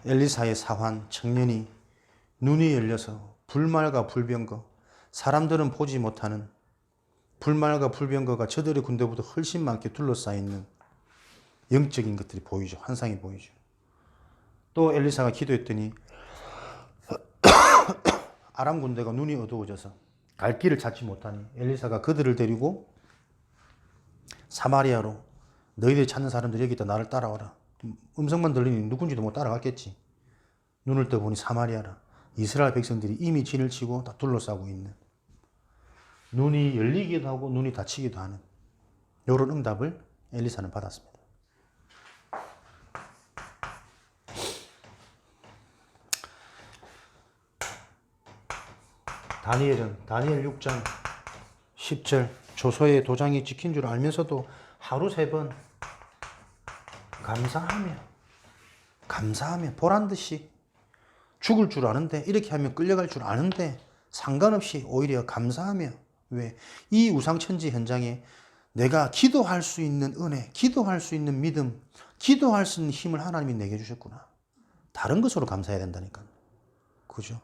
엘리사의 사환 청년이 눈이 열려서 불말과 불병거, 사람들은 보지 못하는 불말과 불병거가 저들의 군대보다 훨씬 많게 둘러싸여 있는 영적인 것들이 보이죠. 환상이 보이죠. 또 엘리사가 기도했더니 아람 군대가 눈이 어두워져서 갈 길을 찾지 못하니 엘리사가 그들을 데리고 사마리아로 너희들이 찾는 사람들이 여기 있다 나를 따라와라. 음성만 들리니 누군지도 못 따라갔겠지. 눈을 떠보니 사마리아라. 이스라엘 백성들이 이미 진을 치고 다 둘러싸고 있는, 눈이 열리기도 하고 눈이 닫히기도 하는 이런 응답을 엘리사는 받았습니다. 다니엘은 다니엘 6장 10절 조서의 도장이 찍힌 줄 알면서도 하루 3번 감사하며 보란듯이 죽을 줄 아는데, 이렇게 하면 끌려갈 줄 아는데 상관없이 오히려 감사하며, 왜? 이 우상천지 현장에 내가 기도할 수 있는 은혜, 기도할 수 있는 믿음, 기도할 수 있는 힘을 하나님이 내게 주셨구나. 다른 것으로 감사해야 된다니까요. 그죠?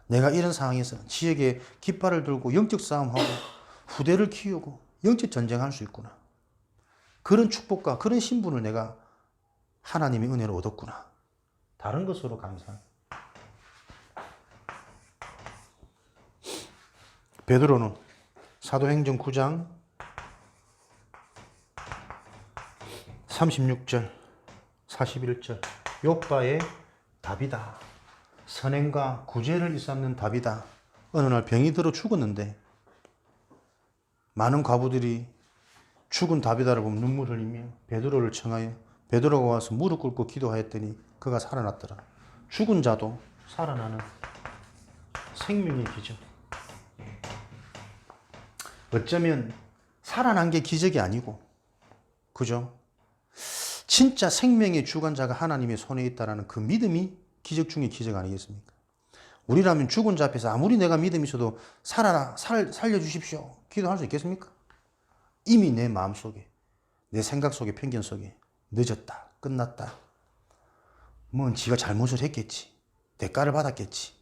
내가 이런 상황에서 지역에 깃발을 들고 영적 싸움하고 후대를 키우고 영적 전쟁할 수 있구나. 그런 축복과 그런 신분을 내가 하나님의 은혜로 얻었구나. 다른 것으로 감사. 베드로는 사도행전 9장 36절 41절 욥바의 답이다. 선행과 구제를 일삼는 답이다. 어느 날 병이 들어 죽었는데 많은 과부들이 죽은 다비다를 보면 눈물 흘리며 베드로를 청하여 베드로가 와서 무릎 꿇고 기도하였더니 그가 살아났더라. 죽은 자도 살아나는 생명의 기적. 어쩌면 살아난 게 기적이 아니고, 그죠? 진짜 생명의 주관자가 하나님의 손에 있다는 그 믿음이 기적 중의 기적 아니겠습니까? 우리라면 죽은 자 앞에서 아무리 내가 믿음이 있어도 살려주십시오 기도할 수 있겠습니까? 이미 내 마음속에, 내 생각 속에, 편견 속에 늦었다, 끝났다, 뭔 지가 잘못을 했겠지, 대가를 받았겠지,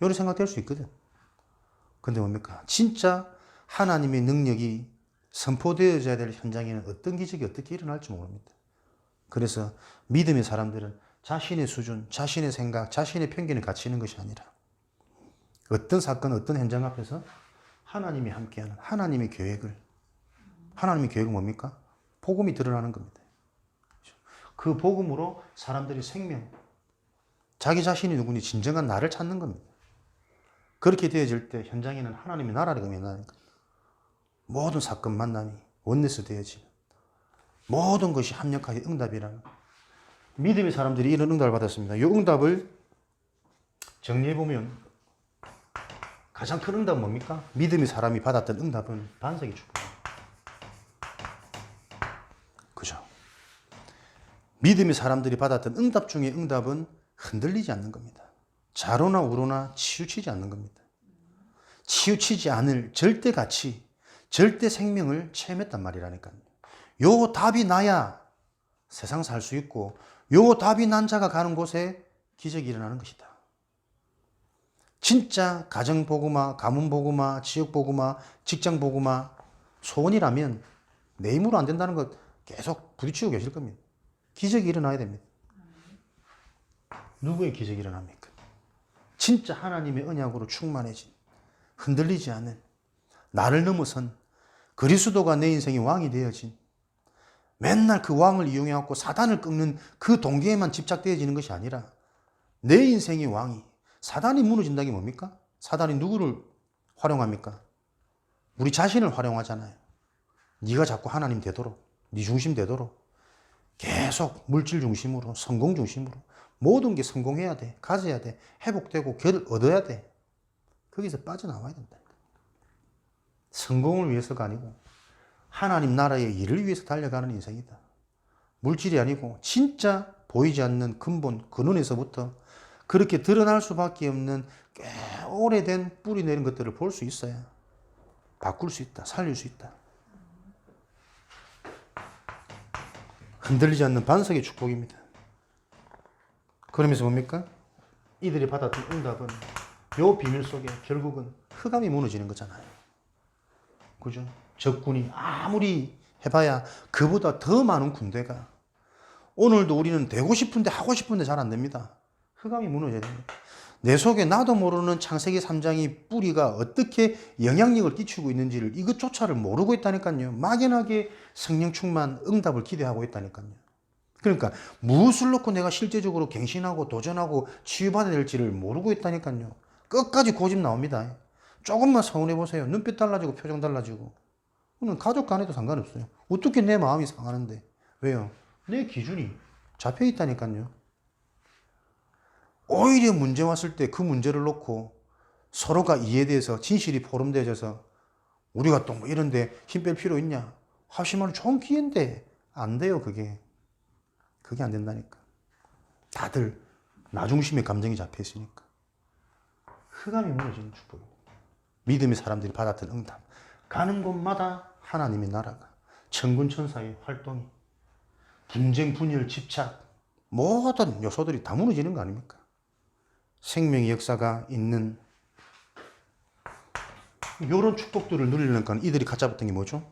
이런 생각될 수 있거든. 근데 뭡니까? 진짜 하나님의 능력이 선포되어져야 될 현장에는 어떤 기적이 어떻게 일어날지 모릅니다. 그래서 믿음의 사람들은 자신의 수준, 자신의 생각, 자신의 편견에 갇히는 것이 아니라 어떤 사건, 어떤 현장 앞에서 하나님이 함께하는 하나님의 계획을, 하나님의 계획은 뭡니까? 복음이 드러나는 겁니다. 그 복음으로 사람들이 생명, 자기 자신이 누구니 진정한 나를 찾는 겁니다. 그렇게 되어질 때 현장에는 하나님의 나라를 의미한다는 거예요. 모든 사건 만남이 원내스 되어지는, 모든 것이 합력하여 응답이라는, 믿음의 사람들이 이런 응답을 받았습니다. 이 응답을 정리해보면 가장 큰 응답은 뭡니까? 믿음의 사람이 받았던 응답은 반석의 축복입니다. 그죠? 믿음의 사람들이 받았던 응답 중에 응답은 흔들리지 않는 겁니다. 좌로나 우로나 치우치지 않는 겁니다. 치우치지 않을 절대 가치, 절대 생명을 체험했단 말이라니까요. 요 답이 나야 세상 살 수 있고, 요 답이 난 자가 가는 곳에 기적이 일어나는 것이다. 진짜 가정복음화, 가문복음화, 지역복음화, 직장복음화 소원이라면 내 힘으로 안 된다는 것 계속 부딪히고 계실 겁니다. 기적이 일어나야 됩니다. 누구의 기적이 일어납니까? 진짜 하나님의 언약으로 충만해진, 흔들리지 않은, 나를 넘어선 그리스도가 내 인생의 왕이 되어진, 맨날 그 왕을 이용해갖고 사단을 꺾는 그 동기에만 집착되어지는 것이 아니라 내 인생의 왕이, 사단이 무너진다는 게 뭡니까? 사단이 누구를 활용합니까? 우리 자신을 활용하잖아요. 네가 자꾸 하나님 되도록, 네 중심 되도록 계속 물질 중심으로, 성공 중심으로 모든 게 성공해야 돼, 가져야 돼, 회복되고 결을 얻어야 돼. 거기서 빠져나와야 된다. 성공을 위해서가 아니고 하나님 나라의 일을 위해서 달려가는 인생이다. 물질이 아니고 진짜 보이지 않는 근본, 근원에서부터 그렇게 드러날 수밖에 없는 꽤 오래된 뿌리 내린 것들을 볼 수 있어야 바꿀 수 있다, 살릴 수 있다. 흔들리지 않는 반석의 축복입니다. 그러면서 뭡니까? 이들이 받았던 응답은 요 비밀 속에 결국은 흑암이 무너지는 거잖아요. 그죠? 적군이 아무리 해봐야 그보다 더 많은 군대가. 오늘도 우리는 되고 싶은데 하고 싶은데 잘 안 됩니다. 흑암이 무너져야 됩니다. 내 속에 나도 모르는 창세기 3장이 뿌리가 어떻게 영향력을 끼치고 있는지를 이것조차를 모르고 있다니까요. 막연하게 성령 충만 응답을 기대하고 있다니까요. 그러니까 무엇을 놓고 내가 실제적으로 갱신하고 도전하고 치유받아야 될지를 모르고 있다니까요. 끝까지 고집 나옵니다. 조금만 서운해 보세요. 눈빛 달라지고 표정 달라지고. 그는 가족 간에도 상관없어요. 어떻게 내 마음이 상하는데. 왜요? 내 기준이 잡혀 있다니까요. 오히려 문제 왔을 때 그 문제를 놓고 서로가 이해돼서 진실이 포럼되어져서 우리가 또 뭐 이런데 힘 뺄 필요 있냐? 합심하는 좋은 기회인데 안 돼요. 그게 안 된다니까. 다들 나 중심의 감정이 잡혀 있으니까. 흑암이 무너지는 축복입니다. 믿음의 사람들이 받았던 응답. 가는 곳마다 하나님의 나라가, 천군 천사의 활동이, 분쟁, 분열, 집착, 모든 요소들이 다 무너지는 거 아닙니까? 생명의 역사가 있는 이런 축복들을 누리려니까 이들이 갖다 붙은 게 뭐죠?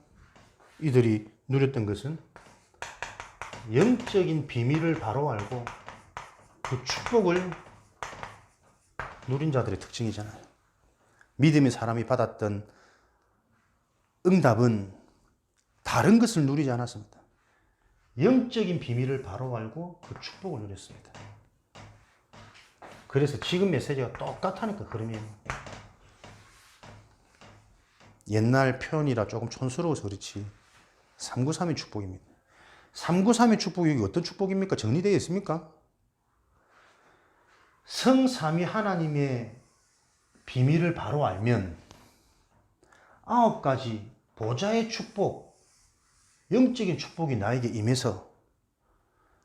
이들이 누렸던 것은 영적인 비밀을 바로 알고 그 축복을 누린 자들의 특징이잖아요. 믿음의 사람이 받았던 응답은 다른 것을 누리지 않았습니다. 영적인 비밀을 바로 알고 그 축복을 누렸습니다. 그래서 지금 메시지가 똑같다니까, 그러면. 옛날 표현이라 조금 촌스러워서 그렇지 393의 축복입니다. 393의 축복이 어떤 축복입니까? 정리되어 있습니까? 성삼위 하나님의 비밀을 바로 알면 9가지 보좌의 축복, 영적인 축복이 나에게 임해서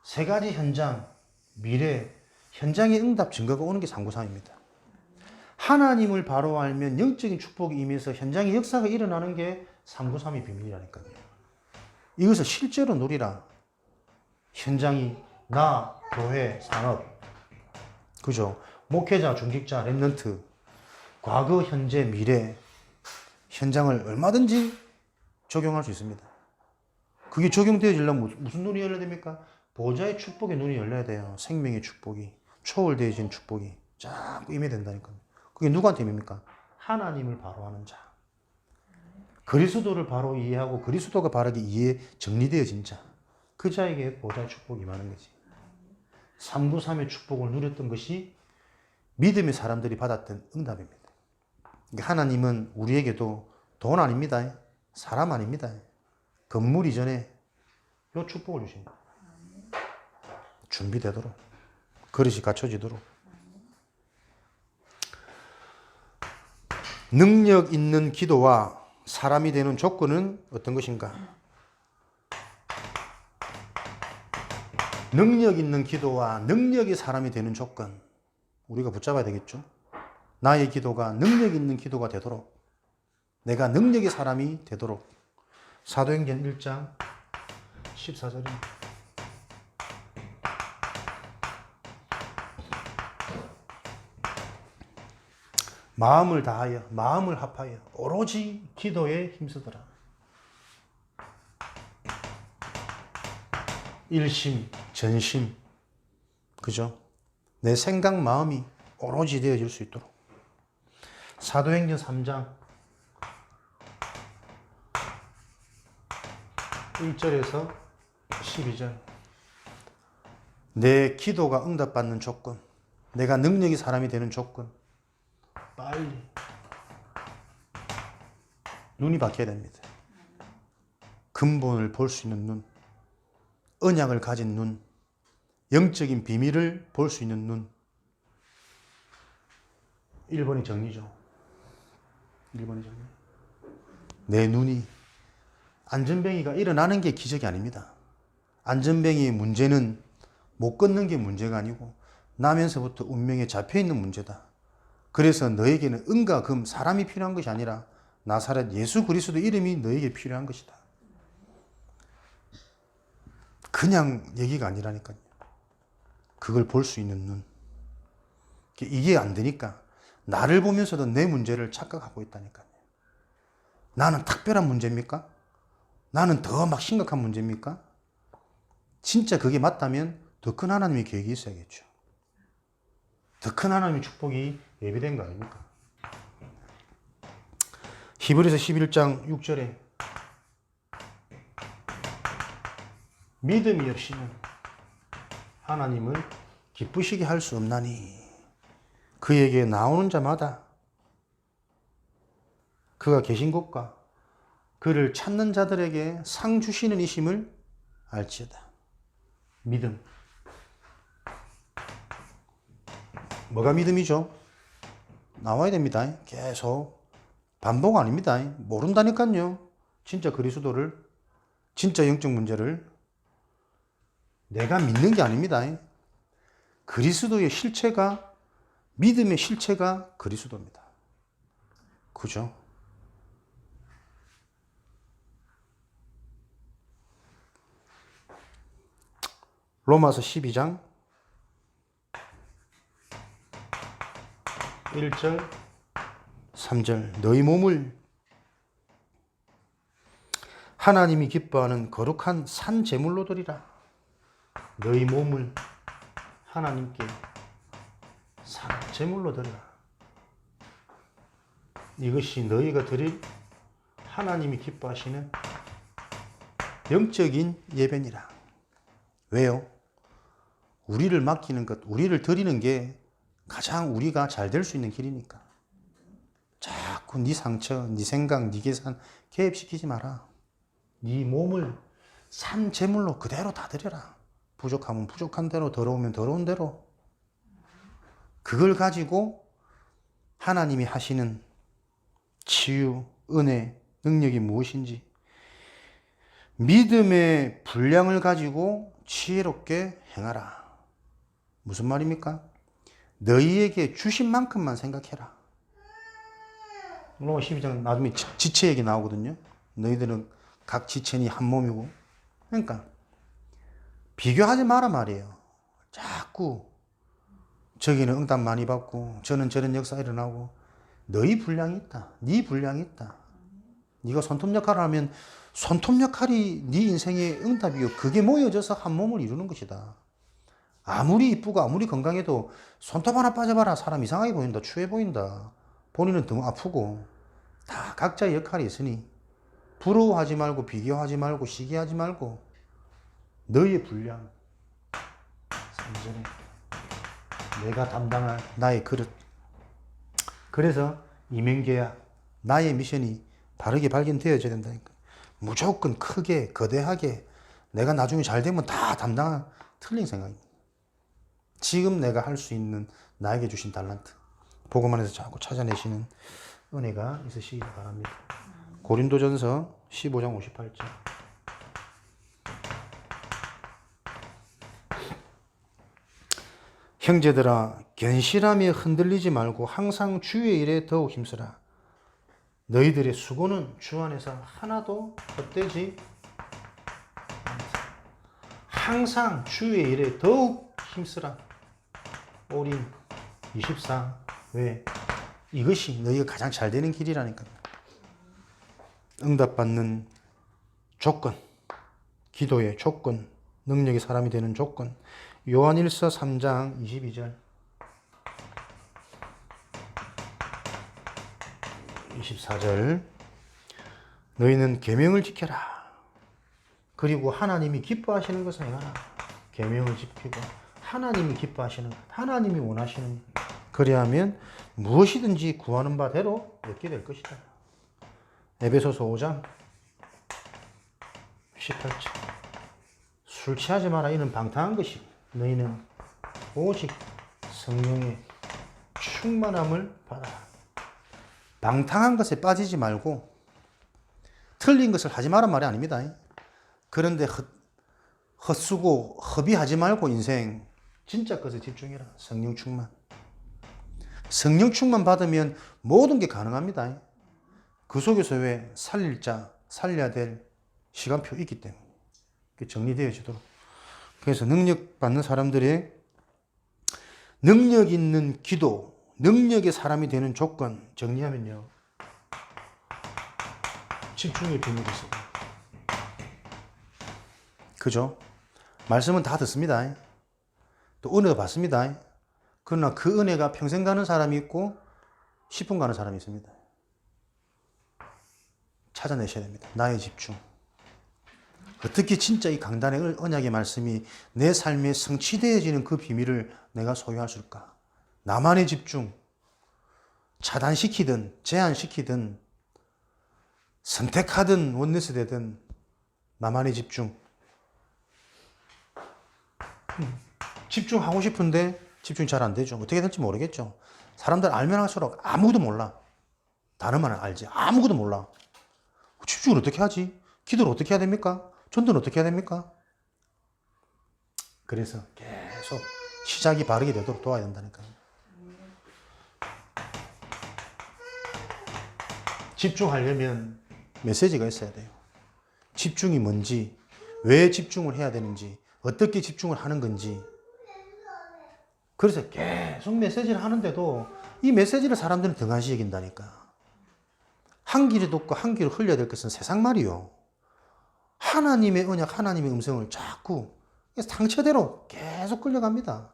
3가지 현장, 미래, 현장의 응답 증거가 오는 게 393입니다. 하나님을 바로 알면 영적인 축복이 임해서 현장의 역사가 일어나는 게 393의 비밀이라니까요. 이것을 실제로 누리라. 현장이 나, 교회, 산업, 그죠? 목회자, 중직자, 랩런트, 과거, 현재, 미래, 현장을 얼마든지 적용할 수 있습니다. 그게 적용되어지려면 무슨 눈이 열려야 됩니까? 보좌의 축복의 눈이 열려야 돼요. 생명의 축복이, 초월되어진 축복이 자꾸 임해야 된다니까요. 그게 누구한테 임합니까? 하나님을 바로 하는 자. 그리스도를 바로 이해하고 그리스도가 바르게 이해 정리되어진 자. 그 자에게 보좌의 축복이 임하는 거지. 393의 축복을 누렸던 것이 믿음의 사람들이 받았던 응답입니다. 하나님은 우리에게도 돈 아닙니다. 사람 아닙니다. 건물 이전에 이 축복을 주십니다. 준비되도록, 그릇이 갖춰지도록. 능력 있는 기도와 사람이 되는 조건은 어떤 것인가? 능력 있는 기도와 능력의 사람이 되는 조건, 우리가 붙잡아야 되겠죠? 나의 기도가 능력 있는 기도가 되도록, 내가 능력의 사람이 되도록. 사도행전 1장 14절입니다. 마음을 다하여, 마음을 합하여 오로지 기도에 힘쓰더라. 일심, 전심, 그죠? 내 생각, 마음이 오로지 되어질 수 있도록. 사도행전 3장 1절에서 12절. 내 기도가 응답받는 조건, 내가 능력의 사람이 되는 조건, 빨리 눈이 바뀌어야 됩니다. 근본을 볼 수 있는 눈, 언약을 가진 눈, 영적인 비밀을 볼 수 있는 눈. 1번이 정리죠. 1번이 정리. 내 눈이, 안전뱅이가 일어나는 게 기적이 아닙니다. 안전뱅이의 문제는 못 걷는 게 문제가 아니고 나면서부터 운명에 잡혀있는 문제다. 그래서 너에게는 은과 금, 사람이 필요한 것이 아니라 나사렛 예수 그리스도 이름이 너에게 필요한 것이다. 그냥 얘기가 아니라니까요. 그걸 볼 수 있는 눈. 이게 안 되니까 나를 보면서도 내 문제를 착각하고 있다니까요. 나는 특별한 문제입니까? 나는 더 막 심각한 문제입니까? 진짜 그게 맞다면 더 큰 하나님의 계획이 있어야겠죠. 더 큰 하나님의 축복이 예비된 거 아닙니까? 히브리서 11장 6절에 믿음이 없이는 하나님을 기쁘시게 할 수 없나니 그에게 나오는 자마다 그가 계신 곳과 그를 찾는 자들에게 상 주시는 이심을 알지어다. 믿음. 뭐가 믿음이죠? 나와야 됩니다. 계속. 반복 아닙니다. 모른다니까요. 진짜 그리스도를, 진짜 영적 문제를 내가 믿는 게 아닙니다. 그리스도의 실체가, 믿음의 실체가 그리스도입니다. 그죠? 로마서 12장 1절 3절 너희 몸을 하나님이 기뻐하는 거룩한 산 제물로 드리라. 너희 몸을 하나님께 산 제물로 드리라. 이것이 너희가 드릴 하나님이 기뻐하시는 영적인 예배니라. 왜요? 우리를 맡기는 것, 우리를 드리는 게 가장 우리가 잘 될 수 있는 길이니까. 자꾸 네 상처, 네 생각, 네 계산 개입시키지 마라. 네 몸을 산 제물로 그대로 다 드려라. 부족하면 부족한 대로, 더러우면 더러운 대로. 그걸 가지고 하나님이 하시는 치유, 은혜, 능력이 무엇인지 믿음의 분량을 가지고 지혜롭게 행하라. 무슨 말입니까? 너희에게 주신 만큼만 생각해라. 로마 12장 나중에 지체 얘기 나오거든요. 너희들은 각 지체니 한 몸이고. 그러니까 비교하지 마라 말이에요. 자꾸 저기는 응답 많이 받고 저는 저런 역사 일어나고. 너희 분량이 있다. 네 분량이 있다. 네가 손톱 역할을 하면 손톱 역할이 네 인생의 응답이요. 그게 모여져서 한 몸을 이루는 것이다. 아무리 이쁘고 아무리 건강해도 손톱 하나 빠져봐라. 사람 이상하게 보인다. 추해 보인다. 본인은 더 아프고. 다 각자의 역할이 있으니 부러워하지 말고 비교하지 말고 시기하지 말고 너의 분량 3절에 내가 담당할 나의 그릇. 그래서 이면계약 나의 미션이 바르게 발견되어져야 된다니까. 무조건 크게 거대하게 내가 나중에 잘 되면 다 담당한 틀린 생각입니다. 지금 내가 할 수 있는 나에게 주신 달란트 복음 안에서 자꾸 찾아내시는 은혜가 있으시기 바랍니다. 고린도전서 15장 58절 형제들아 견실하며 흔들리지 말고 항상 주의 일에 더욱 힘쓰라. 너희들의 수고는 주 안에서 하나도 헛되지 않다. 항상 주의 일에 더욱 힘쓰라. 올인 24. 왜? 이것이 너희가 가장 잘 되는 길이라니까. 응답받는 조건, 기도의 조건, 능력의 사람이 되는 조건. 요한일서 3장 22절 24절 너희는 계명을 지켜라. 그리고 하나님이 기뻐하시는 것을 행하라. 계명을 지키고 하나님이 기뻐하시는 것, 하나님이 원하시는 것. 그리하면 무엇이든지 구하는 바대로 얻게 될 것이다. 에베소서 5장 18절 술 취하지 마라. 이는 방탕한 것이고 너희는 오직 성령의 충만함을 받아라. 방탕한 것에 빠지지 말고 틀린 것을 하지 마란 말이 아닙니다. 그런데 헛쓰고 허비하지 말고 인생 진짜 것에 집중해라. 성령 충만. 성령 충만 받으면 모든 게 가능합니다. 그 속에서 왜 살릴 자, 살려야 될 시간표 있기 때문에 정리되어지도록. 그래서 능력 받는 사람들의 능력 있는 기도, 능력의 사람이 되는 조건 정리하면요. 집중의 비밀이 있어요. 그죠? 말씀은 다 듣습니다. 또 은혜도 받습니다. 그러나 그 은혜가 평생 가는 사람이 있고 10분 가는 사람이 있습니다. 찾아내셔야 됩니다. 나의 집중. 어떻게 진짜 이 강단의 언약의 말씀이 내 삶에 성취되어지는 그 비밀을 내가 소유할 수 있을까? 나만의 집중. 차단시키든 제한시키든 선택하든 원내스 되든 나만의 집중. 집중하고 싶은데 집중이 잘 안 되죠. 어떻게 될지 모르겠죠. 사람들 알면 할수록 아무것도 몰라. 단어만 알지. 아무것도 몰라. 집중을 어떻게 하지? 기도를 어떻게 해야 됩니까? 전도는 어떻게 해야 됩니까? 그래서 계속 시작이 바르게 되도록 도와야 된다니까요. 집중하려면 메시지가 있어야 돼요. 집중이 뭔지, 왜 집중을 해야 되는지, 어떻게 집중을 하는 건지. 그래서 계속 메시지를 하는데도 이 메시지를 사람들은 등한시 여긴다니까. 한 길이 돋고 한 길을 흘려야 될 것은 세상 말이요. 하나님의 언약, 하나님의 음성을 자꾸 상처대로 계속 끌려갑니다.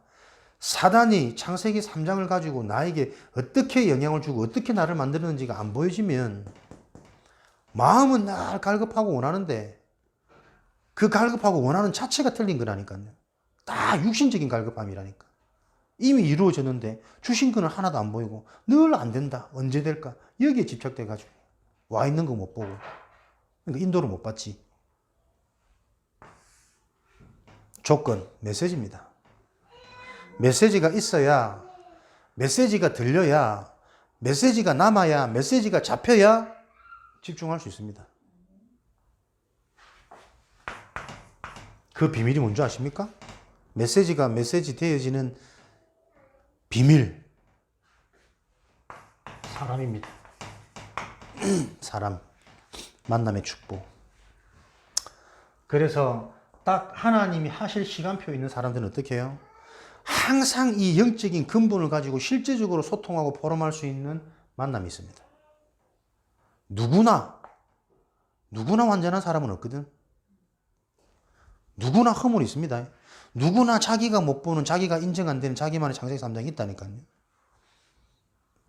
사단이 창세기 3장을 가지고 나에게 어떻게 영향을 주고 어떻게 나를 만들었는지가 안 보여지면 마음은 날 갈급하고 원하는데 그 갈급하고 원하는 자체가 틀린 거라니까요. 다 육신적인 갈급함이라니까. 이미 이루어졌는데 주신 거는 하나도 안 보이고 늘 안 된다. 언제 될까? 여기에 집착돼 가지고 와 있는 거 못 보고 그러니까 인도를 못 받지. 조건, 메시지입니다. 메시지가 있어야, 메시지가 들려야, 메시지가 남아야, 메시지가 잡혀야 집중할 수 있습니다. 그 비밀이 뭔지 아십니까? 메시지가 메시지 되어지는 비밀. 사람입니다. 사람. 만남의 축복. 그래서 딱 하나님이 하실 시간표 있는 사람들은 어떻게 해요? 항상 이 영적인 근본을 가지고 실제적으로 소통하고 포럼할 수 있는 만남이 있습니다. 누구나 완전한 사람은 없거든. 누구나 허물이 있습니다. 누구나 자기가 못 보는, 자기가 인정 안 되는 자기만의 창세기 3장이 있다니까요.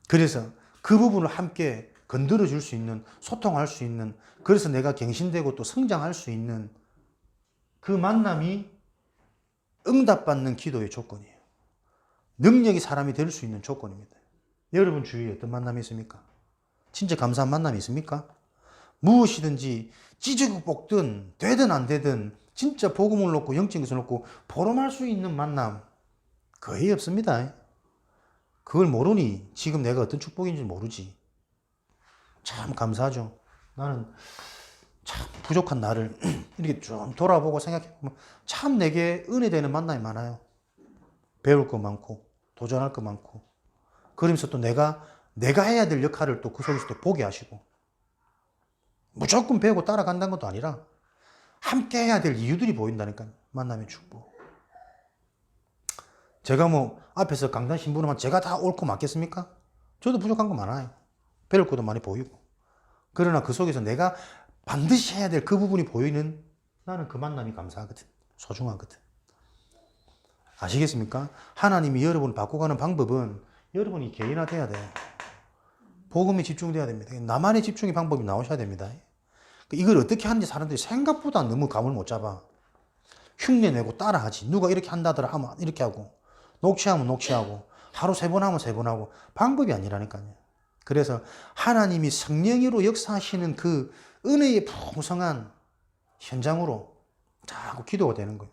그래서 그 부분을 함께 건드려 줄 수 있는, 소통할 수 있는, 그래서 내가 갱신되고 또 성장할 수 있는 그 만남이 응답받는 기도의 조건이에요. 능력이 사람이 될 수 있는 조건입니다. 여러분 주위에 어떤 만남이 있습니까? 진짜 감사한 만남이 있습니까? 무엇이든지 찌르고 볶든 되든 안 되든 진짜 복음을 놓고 영적인 것을 놓고 포럼할 수 있는 만남 거의 없습니다. 그걸 모르니 지금 내가 어떤 축복인지 모르지. 참 감사하죠. 나는 참 부족한 나를 이렇게 좀 돌아보고 생각해보면 참 내게 은혜되는 만남이 많아요. 배울 거 많고 도전할 거 많고 그러면서 또 내가 해야 될 역할을 또 그 속에서 또 보게 하시고 무조건 배우고 따라간다는 것도 아니라 함께 해야 될 이유들이 보인다니까. 만남의 축복. 제가 뭐 앞에서 강단 신부름한 제가 다 옳고 맞겠습니까? 저도 부족한 거 많아요. 배울 것도 많이 보이고. 그러나 그 속에서 내가 반드시 해야 될 그 부분이 보이는 나는 그 만남이 감사하거든. 소중하거든. 아시겠습니까? 하나님이 여러분을 바꿔가는 방법은 여러분이 개인화돼야 돼요. 복음에 집중돼야 됩니다. 나만의 집중의 방법이 나오셔야 됩니다. 이걸 어떻게 하는지 사람들이 생각보다 너무 감을 못 잡아. 흉내내고 따라하지. 누가 이렇게 한다더라 하면 이렇게 하고 녹취하면 녹취하고 하루 3번 하면 3번 하고 방법이 아니라니까요. 그래서 하나님이 성령으로 역사하시는 그 은혜의 풍성한 현장으로 자꾸 기도가 되는 거예요.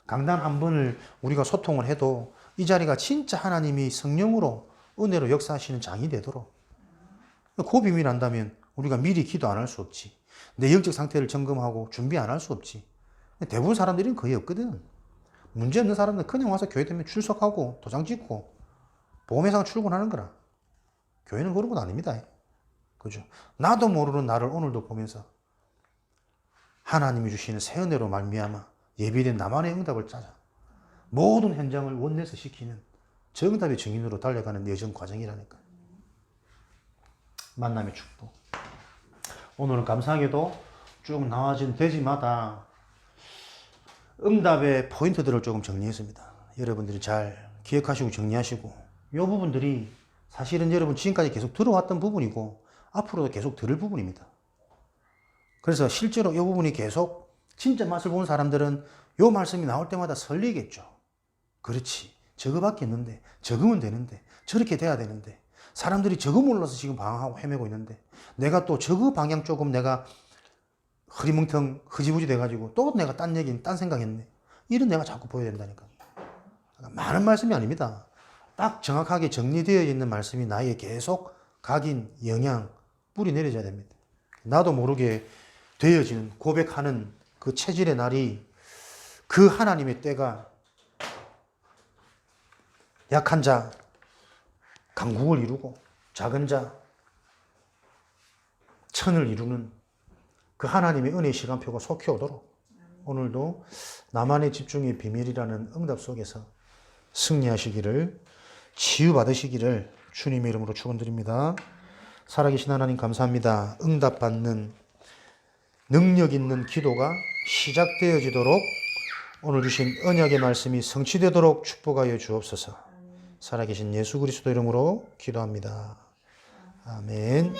강단 한 번을 우리가 소통을 해도 이 자리가 진짜 하나님이 성령으로 은혜로 역사하시는 장이 되도록 그 비밀 안다면 우리가 미리 기도 안 할 수 없지. 내 영적 상태를 점검하고 준비 안 할 수 없지. 대부분 사람들은 거의 없거든. 문제 없는 사람들은 그냥 와서 교회 되면 출석하고 도장 찍고 보험회사 출근하는 거라. 교회는 그런 건 아닙니다. 그죠? 나도 모르는 나를 오늘도 보면서 하나님이 주시는 새 은혜로 말미암아 예비된 나만의 응답을 찾아 모든 현장을 원내서 시키는 정답의 증인으로 달려가는 여정 과정이라니까. 만남의 축복. 오늘은 감사하게도 쭉 나와진 대지마다 응답의 포인트들을 조금 정리했습니다. 여러분들이 잘 기억하시고 정리하시고, 이 부분들이 사실은 여러분 지금까지 계속 들어왔던 부분이고 앞으로도 계속 들을 부분입니다. 그래서 실제로 이 부분이 계속 진짜 맛을 본 사람들은 이 말씀이 나올 때마다 설리겠죠. 그렇지, 저거밖에 없는데, 저거면 되는데, 저렇게 돼야 되는데, 사람들이 저거 몰라서 지금 방황하고 헤매고 있는데, 내가 또 저거 방향 조금 내가 흐리멍텅 흐지부지 돼가지고 또 내가 딴 얘기, 딴 생각했네. 이런 내가 자꾸 보여야 된다니까. 많은 말씀이 아닙니다. 딱 정확하게 정리되어 있는 말씀이 나에게 계속 각인, 영향, 뿌리 내려져야 됩니다. 나도 모르게 되어지는 고백하는 그 체질의 날이, 그 하나님의 때가 약한 자, 강국을 이루고 작은 자, 천을 이루는 그 하나님의 은혜의 시간표가 속히 오도록 오늘도 나만의 집중의 비밀이라는 응답 속에서 승리하시기를, 치유받으시기를 주님의 이름으로 축원드립니다. 살아계신 하나님 감사합니다. 응답받는 능력 있는 기도가 시작되어지도록 오늘 주신 언약의 말씀이 성취되도록 축복하여 주옵소서. 살아계신 예수 그리스도 이름으로 기도합니다. 아멘.